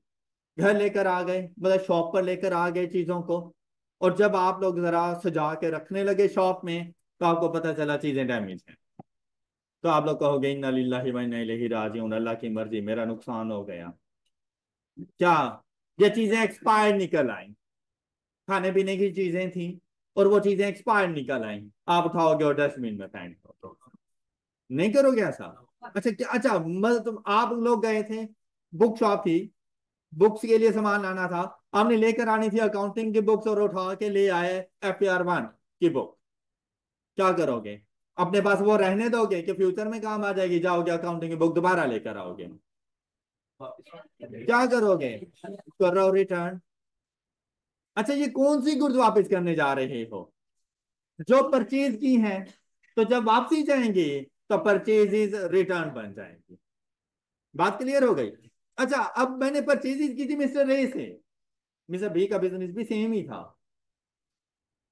घर लेकर आ गए, मतलब शॉप पर लेकर आ गए चीजों को, और जब आप लोग जरा सजा के रखने लगे शॉप में तो आपको पता चला चीजें डैमेज हैं। तो आप लोग कहोगे इन्ना लिल्लाहि व इन्ना इलैहि राजिऊन, अल्लाह की मर्जी, मेरा नुकसान हो गया। क्या ये चीजें एक्सपायर्ड निकल आई? खाने पीने की चीजें थी और वो चीजें एक्सपायर्ड निकल आई, आप उठाओगे और डस्टबिन में फेंक दो, तो नहीं करोगे ऐसा? अच्छा क्या, अच्छा मतलब तुम आप लोग गए थे, बुक शॉप थी, बुक्स के लिए सामान लाना था, आपने लेकर आनी थी अकाउंटिंग की बुक्स और उठा के ले आए FR1 की बुक, क्या करोगे? अपने पास वो रहने दोगे कि फ्यूचर में काम आ जाएगी, जाओगे अकाउंटिंग की बुक दोबारा लेकर आओगे? क्या करोगे? करो रिटर्न। अच्छा, ये कौन सी गुड्स वापस करने जा रहे हो? जो परचेज की है, तो जब वापसी जाएंगे तो परचेज रिटर्न बन जाएंगी। बात क्लियर हो गई? अच्छा, अब मैंने परचेज की थी मिस्टर ए से, मिस्टर बी का बिजनेस भी सेम ही था,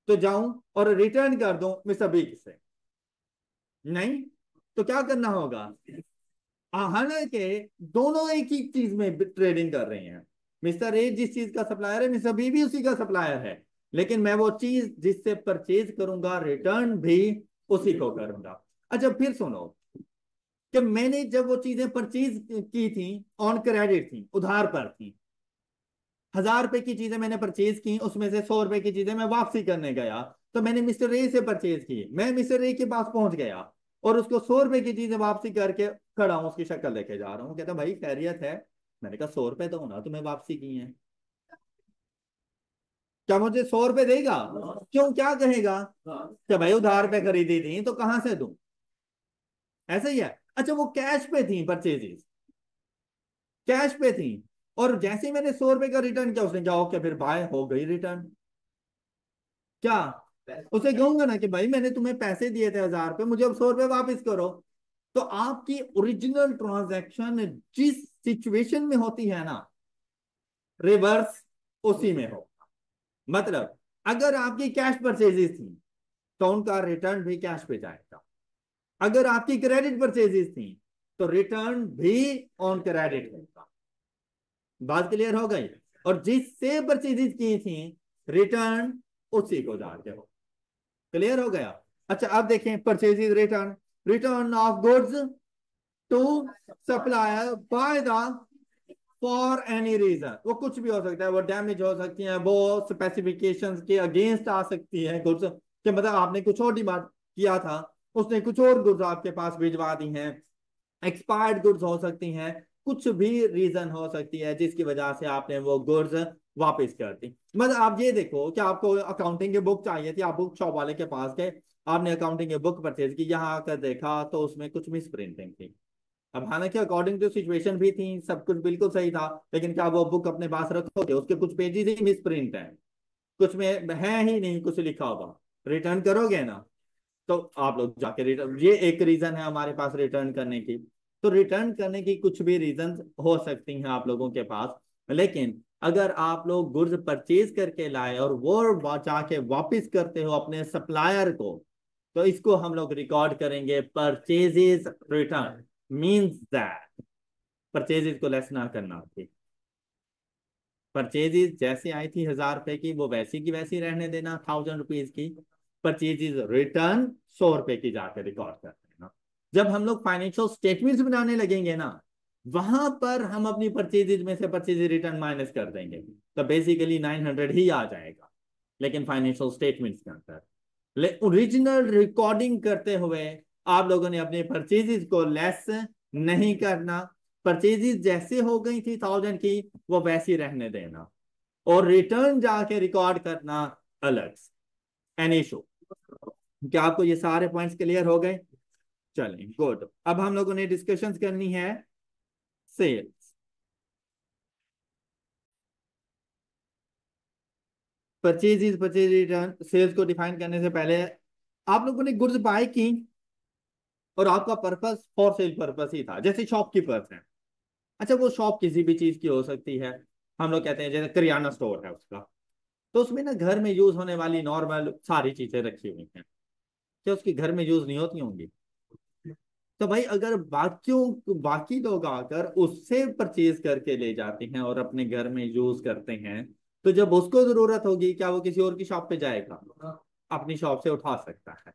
तो जाऊं और रिटर्न कर दूं मिस्टर बी से? नहीं, तो क्या करना होगा? हालांकि दोनों एक ही चीज में ट्रेडिंग कर रहे हैं, मिस्टर ए जिस चीज का सप्लायर है मिस्टर बी भी उसी का सप्लायर है, लेकिन मैं वो चीज जिससे परचेज करूंगा रिटर्न भी उसी को करूंगा। अच्छा फिर सुनो, कि मैंने जब वो चीजें परचेज की थी ऑन क्रेडिट थी, उधार पर थी, 1000 रुपए की चीजें मैंने परचेज की, उसमें से 100 रुपए की चीजें मैं वापसी करने गया, तो मैंने मिस्टर ए से परचेज की, मैं मिस्टर ए के पास पहुंच गया और उसको 100 रुपए की चीजें वापसी करके खड़ा हूं, उसकी शक्ल लेके जा रहा हूँ, कहता भाई खैरियत है। मैंने कहा 100 रुपए तो होना, तुम्हें वापसी की है, क्या मुझे 100 रुपए देगा? क्यों, क्या कहेगा कि भाई उधार पे खरीदी थी तो कहां से दूं? ऐसा ही है। अच्छा वो कैश पे थी परचेजेस, कैश पे थी, और जैसे ही मैंने 100 रुपए का रिटर्न किया, उसने क्या ओके फिर बाय हो गई रिटर्न, क्या उसे कहूंगा ना कि भाई मैंने तुम्हें पैसे दिए थे 1000 रुपए, मुझे अब 100 रुपए वापस करो। तो आपकी ओरिजिनल ट्रांजैक्शन जिस सिचुएशन में होती है ना, रिवर्स उसी में हो। मतलब अगर आपकी कैश परचेजेस थी तो उनका रिटर्न भी कैश पे जाएगा, अगर आपकी क्रेडिट परचेजेस थी तो रिटर्न भी ऑन क्रेडिट होगा। बात क्लियर हो गई? और जिससे परचेजेस की थी, रिटर्न उसी को जाते हो। क्लियर हो गया? अच्छा अब देखें purchases return, return of goods to supplier by the for any reason, वो कुछ भी हो सकता है, वो डैमेज हो सकती है, वो स्पेसिफिकेशंस के अगेंस्ट आ सकती है गुड्स, कि मतलब आपने कुछ और डिमांड किया था, उसने कुछ और गुड्स आपके पास भिजवा दी हैं, एक्सपायर्ड गुड्स हो सकती हैं, कुछ भी रीजन हो सकती है जिसकी वजह से आपने वो गुड्स वापस कर दी। मतलब आप ये देखो कि आपको अकाउंटिंग की बुक चाहिए थी, आप बुक शॉप वाले के पास गए, आपने अकाउंटिंग की बुक परचेज की, यहाँ आकर देखा तो उसमें कुछ मिस प्रिंटिंग थी। अब हालांकि अकॉर्डिंग टू सिचुएशन भी थी, सब कुछ बिल्कुल सही था, लेकिन क्या वो बुक अपने पास रखोगे? उसके कुछ पेजेस ही मिस प्रिंट है, कुछ में है ही नहीं कुछ लिखा होगा, रिटर्न करोगे ना? तो आप लोग जाके रिटर्न, ये एक रीजन है हमारे पास रिटर्न करने की। तो रिटर्न करने की कुछ भी रीजन हो सकती हैं आप लोगों के पास, लेकिन अगर आप लोग गुड्स परचेज करके लाए और वो जाके वापस करते हो अपने सप्लायर को, तो इसको हम लोग रिकॉर्ड करेंगे purchases return. Means that purchases को लेस ना करना थी, परचेजेस जैसे आई थी 1000 रुपए की वो वैसी की वैसी रहने देना, 1000 रुपीज की। परचेजेस रिटर्न 100 रुपए की जाकर रिकॉर्ड कर देना। जब हम लोग फाइनेंशियल स्टेटमेंट्स बनाने लगेंगे ना, वहां पर हम अपनी परचेजेज में से परचेज रिटर्न माइनस कर देंगे, तो बेसिकली 900 ही आ जाएगा, लेकिन फाइनेंशियल स्टेटमेंट्स के अंदर ओरिजिनल रिकॉर्डिंग करते हुए आप लोगों ने अपने परचेजेस को लेस नहीं करना, परचेजेस जैसे हो गई थी 1000 की वो वैसी रहने देना, और रिटर्न जाके रिकॉर्ड करना अलग। Any issue? क्या आपको ये सारे पॉइंट्स क्लियर हो गए? चलें गुड। अब हम लोगों ने डिस्कशंस करनी है sales. Purchase purchase return sales को डिफाइन करने से पहले आप लोगों ने गुड्स बाय की और आपका पर्पस फॉर सेल पर्पस ही था, जैसे शॉपकीपर्स हैं। अच्छा वो शॉप किसी भी चीज की हो सकती है, हम लोग कहते हैं जैसे करियाना स्टोर है उसका, तो उसमें ना घर में यूज होने वाली नॉर्मल सारी चीजें रखी हुई हैं, क्या उसकी घर में यूज नहीं होती होंगी? तो भाई अगर बाकी लोग आकर उससे परचेज करके ले जाते हैं और अपने घर में यूज करते हैं, तो जब उसको जरूरत होगी क्या वो किसी और की शॉप पे जाएगा? अपनी शॉप से उठा सकता है।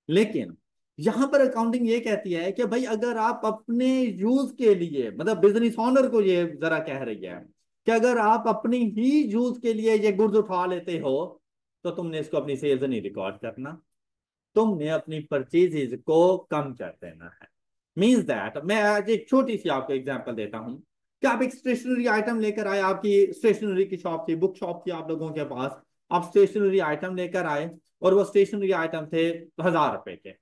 लेकिन यहां पर अकाउंटिंग ये कहती है कि भाई अगर आप अपने यूज के लिए, मतलब बिजनेस ओनर को ये जरा कह रही है कि अगर आप अपनी ही यूज के लिए ये गुड्स उठा लेते हो, तो तुमने इसको अपनी सेल्स नहीं रिकॉर्ड करना, तुमने अपनी परचेजेज को कम कर देना है। मीन्स दैट मैं आज एक छोटी सी आपको एग्जांपल देता हूं कि आप एक स्टेशनरी आइटम लेकर आए, आपकी स्टेशनरी की शॉप थी, बुक शॉप थी आप लोगों के पास, आप स्टेशनरी आइटम लेकर आए और वो स्टेशनरी आइटम थे 1000 रुपए के,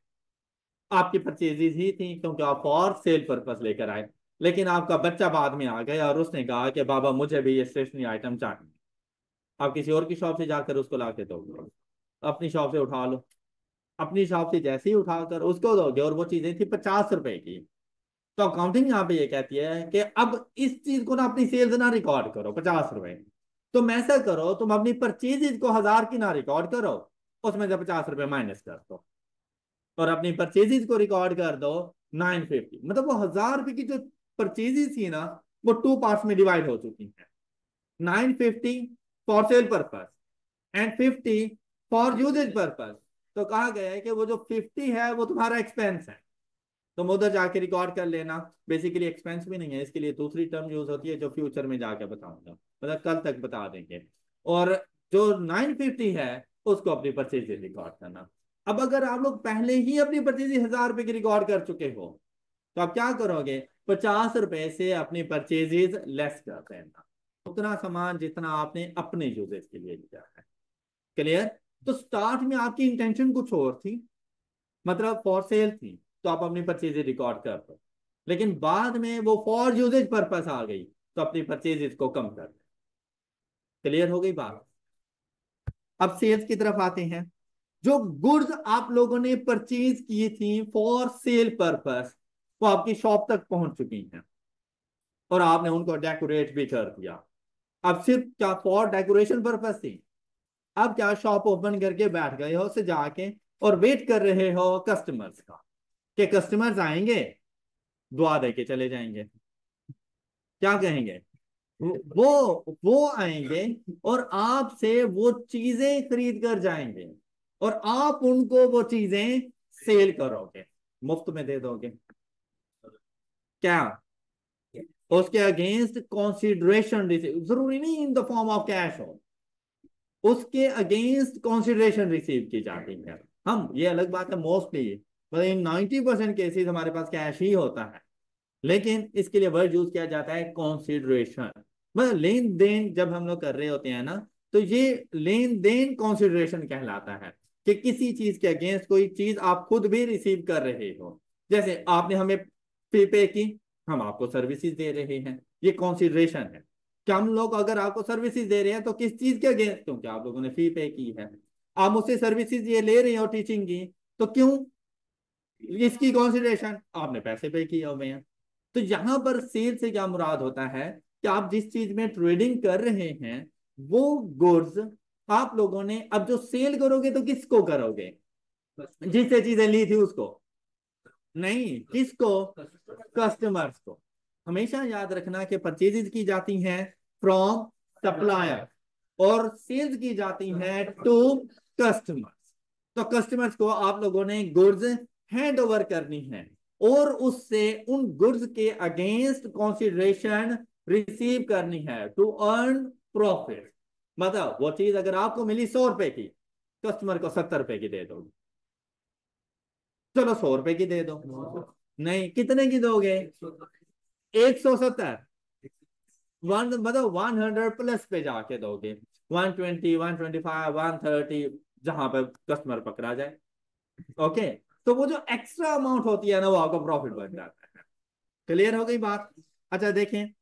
आपकी परचेजेज ही थी क्योंकि आप फॉर सेल पर्पस लेकर आए, लेकिन आपका बच्चा बाद में आ गया और उसने कहा कि बाबा मुझे भी ये स्टेशनरी आइटम चाहिए, आप किसी और की शॉप से जाकर उसको ला के दोगे? अपनी शॉप से उठा लो, अपनी शॉप से जैसे ही उठाकर उसको दोगे और वो चीजें थी 50 रुपए की, तो अकाउंटिंग यहाँ पे ये कहती है कि अब इस चीज को ना अपनी सेल्स ना रिकॉर्ड करो 50 रुपए, तुम ऐसा करो तुम अपनी परचेजेज को 1000 की ना रिकॉर्ड करो, उसमें से 50 रुपए माइनस कर दो और अपनी परचेजेज को रिकॉर्ड कर दो 950। मतलब वो 1000 रुपए की जो परचेजेज थी ना, वो टू पार्ट्स में डिवाइड हो चुकी है, 950 for sale purpose and 50 for uses purpose. तो कहा गया है कि वो जो 50 है वो तुम्हारा एक्सपेंस है, तो मैं उधर जाके रिकॉर्ड कर लेना। बेसिकली एक्सपेंस भी नहीं है, इसके लिए दूसरी टर्म यूज होती है जो फ्यूचर में जाके बताऊंगा, मतलब कल तक बता देंगे। और जो 950 है उसको अपनी परचेज रिकॉर्ड करना। अब अगर आप लोग पहले ही अपनी परचेज 1000 रुपए की रिकॉर्ड कर चुके हो तो आप क्या करोगे, 50 रुपए से अपनी परचेजेस लेस कर देना, उतना सामान जितना आपने अपने यूजेस के लिए लिया है। क्लियर? तो स्टार्ट में आपकी इंटेंशन कुछ और थी, मतलब फॉर सेल थी, तो आप अपनी परचेजेस रिकॉर्ड कर दो। लेकिन बाद में वो फॉर यूजेज पर्पस आ गई तो अपनी परचेजेस को कम कर दो। क्लियर हो गई बात? अब सेल्स की तरफ आते हैं। जो गुड्स आप लोगों ने परचेज की थी फॉर सेल पर्पस वो आपकी शॉप तक पहुंच चुकी हैं और आपने उनको डेकोरेट भी कर दिया। अब सिर्फ क्या फॉर डेकोरेशन पर्पस थी? अब क्या शॉप ओपन करके बैठ गए हो से जाके और वेट कर रहे हो कस्टमर्स का कि कस्टमर्स आएंगे, दुआ दे के चले जाएंगे। क्या कहेंगे? वो आएंगे और आपसे वो चीजें खरीद कर जाएंगे और आप उनको वो चीजें सेल करोगे, मुफ्त में दे दोगे। क्या? उसके अगेंस्ट कॉन्सिडरेशन रिसीव, जरूरी नहीं in the form of cash हो, उसके अगेंस्ट कॉन्सिडरेशन रिसीव की जाती है। हम ये अलग बात है, मोस्टली मतलब इन 90% केसेस हमारे पास कैश ही होता है, लेकिन इसके लिए वर्ड यूज किया जाता है कॉन्सिडरेशन। मतलब लेन देन जब हम लोग कर रहे होते हैं ना, तो ये लेन देन कॉन्सिडरेशन कहलाता है कि किसी चीज के अगेंस्ट कोई चीज आप खुद भी रिसीव कर रहे हो। जैसे आपने हमें पे की, हम आपको सर्विसेज दे रहे हैं, ये कॉन्सिडरेशन है कि हम लोग अगर आपको सर्विसेज दे रहे हैं तो किस चीज के अगेंस्ट, क्योंकि आप लोगों ने फी पे की है। आप मुझसे सर्विसेज ये ले रहे हो टीचिंग की, तो क्यों? इसकी कॉन्सिडरेशन, आपने पैसे पे किए हुए हैं। तो यहां पर सेल से क्या मुराद होता है कि आप जिस चीज में ट्रेडिंग कर रहे हैं वो गुड्स आप लोगों ने अब जो सेल करोगे तो किसको करोगे? जिससे चीजें ली थी उसको? नहीं, किसको? कस्टमर्स को। हमेशा याद रखना कि परचेजेस की जाती हैं फ्रॉम सप्लायर और सेल्स की जाती हैं टू कस्टमर्स। तो कस्टमर्स को आप लोगों ने गुड्स हैंड ओवर करनी है और उससे उन गुड्स के अगेंस्ट कंसीडरेशन रिसीव करनी है टू अर्न प्रॉफिट। मतलब वो चीज अगर आपको मिली 100 रुपए की, कस्टमर को 70 रुपए की दे दोगे। चलो 100 रुपए की दे दो। नहीं, कितने की दोगे? 170। वन मतलब 100 प्लस पे जाके दोगे, 120, 125, 130, जहां पे कस्टमर पकड़ा जाए। ओके, तो वो जो एक्स्ट्रा अमाउंट होती है ना वो आपका प्रॉफिट बन जाता है। क्लियर हो गई बात? अच्छा देखें,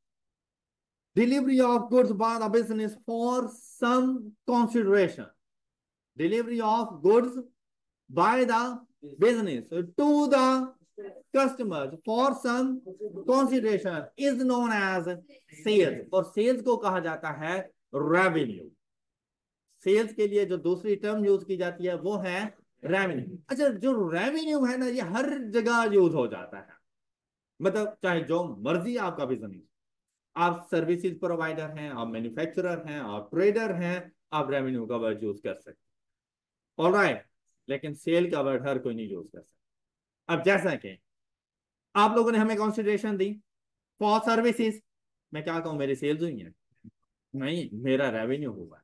delivery of goods by the business for some consideration. Delivery of goods by the business to the customers for some consideration is known as sales, और सेल्स को कहा जाता है रेवेन्यू। सेल्स के लिए जो दूसरी टर्म यूज की जाती है वो है रेवेन्यू। अच्छा, जो रेवेन्यू है ना ये हर जगह यूज हो जाता है, मतलब चाहे जो मर्जी आपका बिजनेस, आप सर्विसेज प्रोवाइडर हैं, आप मैन्युफैक्चरर हैं, आप ट्रेडर हैं, आप रेवेन्यू का वर्ड यूज कर सकते हैं। ऑलराइट, लेकिन सेल का वर्ड हर कोई नहीं यूज कर सकता। अब जैसा कि आप लोगों ने हमें कंसिडरेशन दी फॉर सर्विसेज, मैं क्या कहूं, मेरी सेल्स हुई है? नहीं, मेरा रेवेन्यू हुआ है।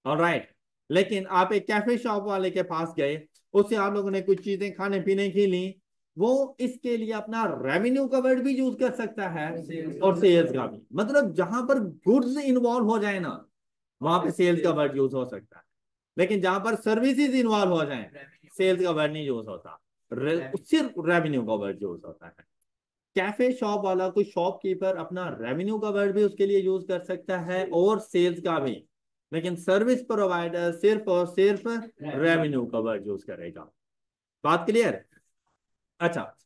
ऑलराइट, लेकिन आप एक कैफे शॉप वाले के पास गए, उससे आप लोगों ने कुछ चीजें खाने पीने की ली, वो इसके लिए अपना रेवेन्यू का वर्ड भी यूज कर सकता है और सेल्स का भी। मतलब जहां पर गुड्स इन्वॉल्व हो जाए ना वहां पे सेल्स का वर्ड यूज हो सकता है, लेकिन जहां पर सर्विसेज इन्वॉल्व हो जाए सेल्स का वर्ड नहीं यूज होता, सिर्फ रेवेन्यू का वर्ड यूज होता है। कैफे शॉप वाला कोई शॉपकीपर अपना रेवेन्यू का वर्ड भी उसके लिए यूज कर सकता है और सेल्स का भी, लेकिन सर्विस प्रोवाइडर सिर्फ और सिर्फ रेवेन्यू का वर्ड यूज करेगा। बात क्लियर? अच्छा,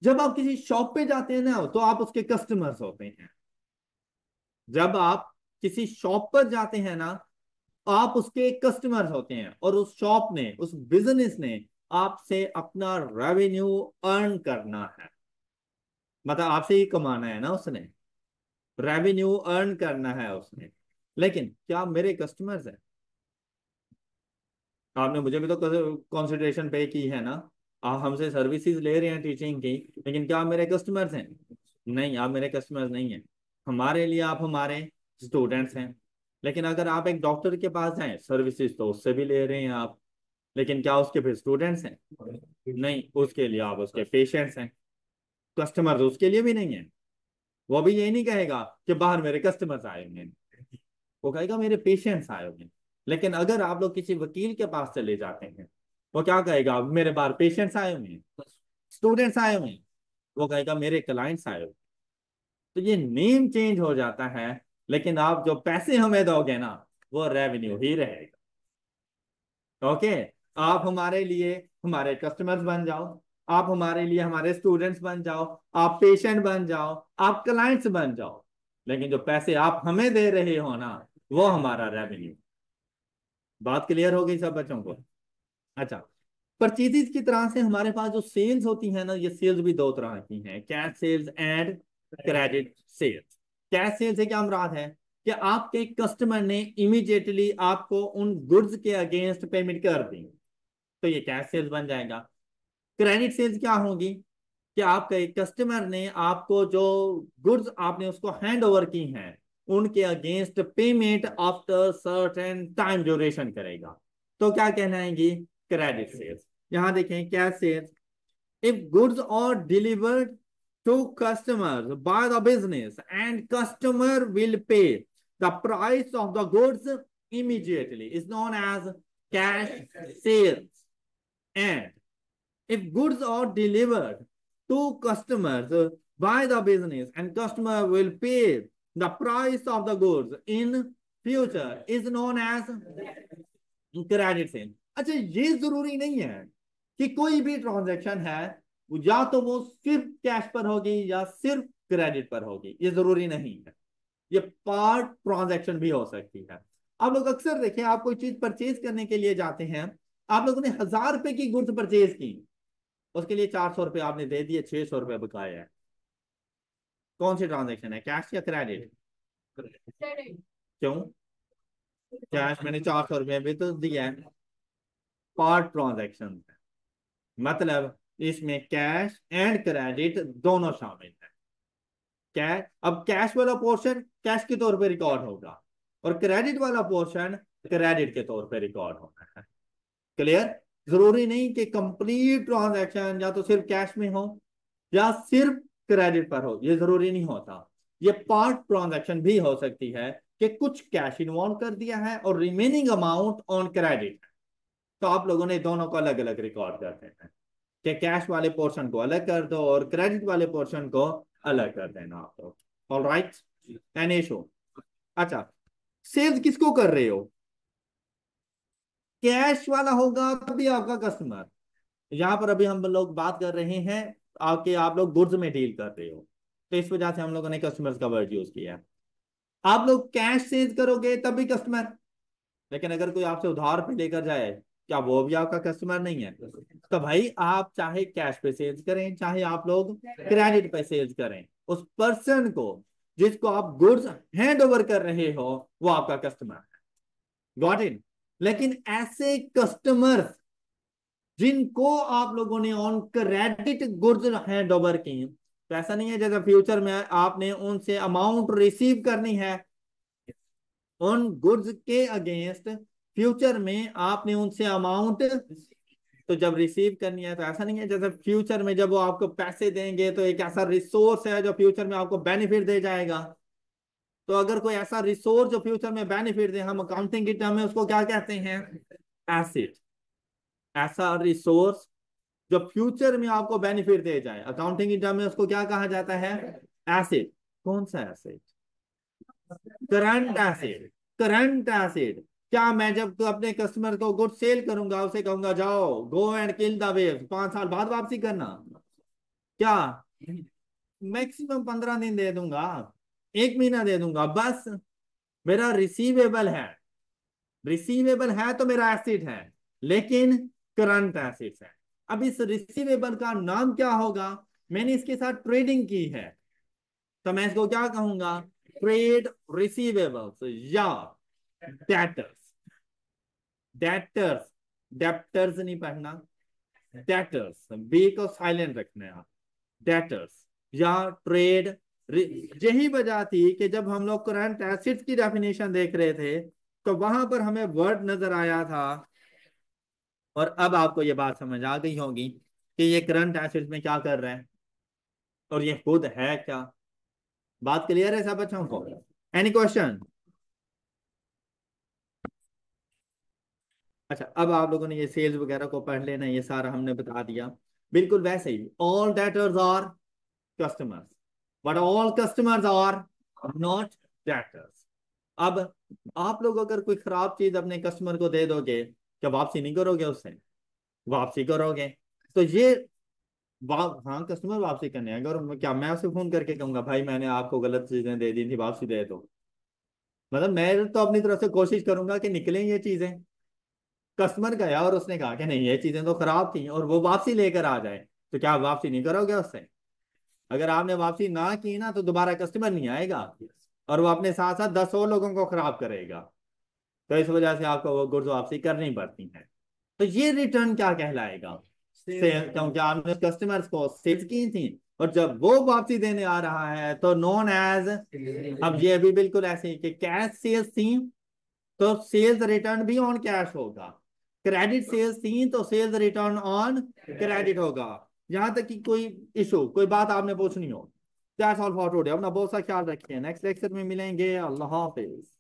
जब आप किसी शॉप पे जाते हैं ना तो आप उसके कस्टमर्स होते हैं। जब आप किसी शॉप पर जाते हैं ना आप उसके कस्टमर्स होते हैं और उस शॉप ने, उस बिजनेस ने आपसे अपना रेवेन्यू अर्न करना है, मतलब आपसे ही कमाना है ना उसने, रेवेन्यू अर्न करना है उसने। लेकिन क्या आप मेरे कस्टमर्स हैं? आपने मुझे भी तो कंसिडरेशन पे की है ना, आप हमसे सर्विसेज ले रहे हैं टीचिंग की, लेकिन क्या आप मेरे कस्टमर्स हैं? नहीं, आप मेरे कस्टमर्स नहीं हैं। हमारे लिए आप हमारे स्टूडेंट्स हैं। लेकिन अगर आप एक डॉक्टर के पास जाएं, सर्विसेज तो उससे भी ले रहे हैं आप, लेकिन क्या उसके फिर स्टूडेंट्स हैं? नहीं, उसके लिए आप उसके पेशेंट्स हैं। कस्टमर्स उसके लिए भी नहीं है। वो भी ये नहीं कहेगा कि बाहर मेरे कस्टमर्स आए हुए हैं, वो कहेगा मेरे पेशेंट्स आए हुए हैं। लेकिन अगर आप लोग किसी वकील के पास चले जाते हैं, वो क्या कहेगा? मेरे बाहर पेशेंट्स आए हुए हैं, स्टूडेंट्स आए हुए हैं। वो कहेगा मेरे क्लाइंट्स आए हुए हैं। तो ये नेम चेंज हो जाता है, लेकिन आप जो पैसे हमें दोगे ना, वो रेवेन्यू ही रहेगा। ओके। आप हमारे लिए हमारे कस्टमर्स बन जाओ, आप हमारे लिए हमारे स्टूडेंट्स बन जाओ, आप पेशेंट बन जाओ, आप क्लाइंट्स बन जाओ, लेकिन जो पैसे आप हमें दे रहे हो ना, वो हमारा रेवेन्यू। बात क्लियर हो गई सब बच्चों को? अच्छा। परचेजेस की तरह से हमारे पास जो सेल्स होती है ना, ये सेल्स भी दो तरह की हैं, cash sales and credit sales. Cash sales से क्या मुराद है कि आपके कस्टमर ने इमीडिएटली आपको उन गुड्स के अगेंस्ट पेमेंट कर दी, तो ये कैश सेल्स बन जाएगा। क्रेडिट सेल्स क्या होगी कि आपका एक कस्टमर ने आपको जो गुड्स आपने उसको हैंड ओवर की हैं, उनके against payment after certain time duration करेगा, तो क्या कहलाएंगी? Credit sales. यहां देखें, cash sales, if goods are delivered to customers by the business and customer will pay the price of the goods immediately is known as cash sales. And if goods are delivered to customers by the business and customer will pay the price of the goods in future is known as credit sale. अच्छा, ये जरूरी नहीं है कि कोई भी transaction है या तो वो सिर्फ कैश पर होगी या सिर्फ क्रेडिट पर होगी, ये जरूरी नहीं है। ये पार्ट ट्रांजैक्शन भी हो सकती है। आप लोग अक्सर देखें, आप कोई चीज परचेज करने के लिए जाते हैं, आप लोगों ने 1,000 रुपए की गुड्स परचेज की, उसके लिए 400 रुपए आपने दे दिए, 600 रुपए बकाया है। कौन सी ट्रांजेक्शन है, कैश या क्रेडिट? क्यों? कैश मैंने 400 रुपये भी तो दिया है। पार्ट ट्रांजेक्शन है, मतलब इसमें कैश एंड क्रेडिट दोनों शामिल है। कैश, अब कैश वाला पोर्शन कैश के तौर पे रिकॉर्ड होगा और क्रेडिट वाला पोर्शन क्रेडिट के तौर पे रिकॉर्ड होना है। क्लियर? जरूरी नहीं कि कंप्लीट ट्रांजैक्शन या तो सिर्फ कैश में हो या सिर्फ क्रेडिट पर हो, ये जरूरी नहीं होता। ये पार्ट ट्रांजैक्शन भी हो सकती है कि कुछ कैश इन्वॉल्व कर दिया है और रिमेनिंग अमाउंट ऑन क्रेडिट, तो आप लोगों ने दोनों को अलग अलग रिकॉर्ड करते हैं कि कैश वाले पोर्शन को अलग कर दो और क्रेडिट वाले पोर्शन को अलग कर देना आप लोग। All right, an issue. अच्छा, सेल्स किसको कर रहे हो? कैश वाला होगा तभी आपका कस्टमर। यहां पर अभी हम लोग बात कर रहे हैं आपके, आप लोग गुड्स में डील कर रहे हो, तो इस वजह से हम लोगों ने कस्टमर्स का वर्ड यूज किया है। आप लोग कैश सेल्स करोगे तभी कस्टमर, लेकिन अगर कोई आपसे उधार पे लेकर जाए, क्या वो भी आपका कस्टमर नहीं है? तो भाई आप चाहे कैश पे सेल्स करें, चाहे आप लोग क्रेडिट पे सेल्स करें, उस पर्सन को जिसको आप गुड्स हैंड ओवर कर रहे हो, वो आपका कस्टमर है। Got it? लेकिन ऐसे कस्टमर्स जिनको आप लोगों ने on credit goods hand over की, तो ऐसा नहीं है जैसे फ्यूचर में आपने उनसे अमाउंट रिसीव करनी है उन गुड्स के अगेंस्ट, फ्यूचर में आपने उनसे अमाउंट तो जब रिसीव करनी है, तो ऐसा नहीं है जैसे फ्यूचर में जब वो आपको पैसे देंगे तो एक ऐसा रिसोर्स है जो फ्यूचर में आपको बेनिफिट दे जाएगा। तो अगर कोई ऐसा रिसोर्स जो फ्यूचर में बेनिफिट दे, हम अकाउंटिंग की टर्म में उसको क्या कहते हैं? एसेट। ऐसा रिसोर्स जो फ्यूचर में आपको बेनिफिट दे जाए, अकाउंटिंग की टर्म में उसको क्या कहा जाता है? एसेट। कौन सा asset? Current asset. Current asset. क्या मैं जब तो अपने कस्टमर को गुड सेल करूंगा, उसे कहूंगा जाओ go and kill the wave, 5 साल बाद वापसी करना? क्या? मैक्सिमम 15 दिन दे दूंगा, 1 महीना दे दूंगा बस। मेरा रिसीवेबल है, रिसीवेबल है तो मेरा एसेट है, लेकिन करंट एसेट्स है। अब इस रिसीवेबल का नाम क्या होगा? मैंने इसके साथ ट्रेडिंग की है, तो मैं इसको क्या कहूंगा? ट्रेड रिसीवेबल्स या डेटर्स। डेटर्स, डेप्टर्स नहीं पढ़ना, डेटर्स, बी को साइलेंट रखना है, डेटर्स या ट्रेड। यही वजह थी कि जब हम लोग करंट एसिड्स की डेफिनेशन देख रहे थे तो वहां पर हमें वर्ड नजर आया था, और अब आपको ये बात समझ आ गई होगी कि ये करंट एसिड्स में क्या कर रहे हैं और ये खुद है क्या। बात क्लियर है सब बच्चों को? Any question? अच्छा, अब आप लोगों ने ये सेल्स वगैरह को पढ़ लेना, ये सारा हमने बता दिया। बिल्कुल वैसे ही all debtors are customers, but all customers are not debtors. अब आप लोग अगर कोई खराब चीज अपने कस्टमर को दे दोगे, क्या वापसी नहीं करोगे उससे? वापसी करोगे। तो ये हाँ, कस्टमर वापसी करने आएगा। और क्या मैं उसे फोन करके कहूंगा भाई मैंने आपको गलत चीजें दे दी थी, वापसी दे दो? मतलब मैं तो अपनी तरफ से कोशिश करूंगा कि निकलें ये चीजें। कस्टमर गया और उसने कहा कि नहीं ये चीजें तो खराब थी, और वो वापसी लेकर आ जाए, तो क्या आप वापसी नहीं करोगे उससे? अगर आपने वापसी ना की ना तो दोबारा कस्टमर नहीं आएगा, और वो अपने साथ साथ 10 और लोगों को खराब करेगा। तो इस वजह से आपको वो गुड्स वापसी करनी पड़ती है। तो ये रिटर्न क्या कहलाएगा? सेल, क्योंकि आपने कस्टमर्स को सेल्स की थी, और जब वो वापसी देने आ रहा है तो नॉन एज। अब ये भी बिल्कुल ऐसे ही कि कैश सेल्स थी तो सेल्स रिटर्न भी ऑन कैश होगा, क्रेडिट सेल्स थी तो सेल्स रिटर्न ऑन क्रेडिट होगा। यहां तक कि कोई इशू, कोई बात आपने पूछनी हो। That's all for today. अपना बहुत सा ख्याल रखिए, नेक्स्ट लेक्चर में मिलेंगे। अल्लाह हाफिज।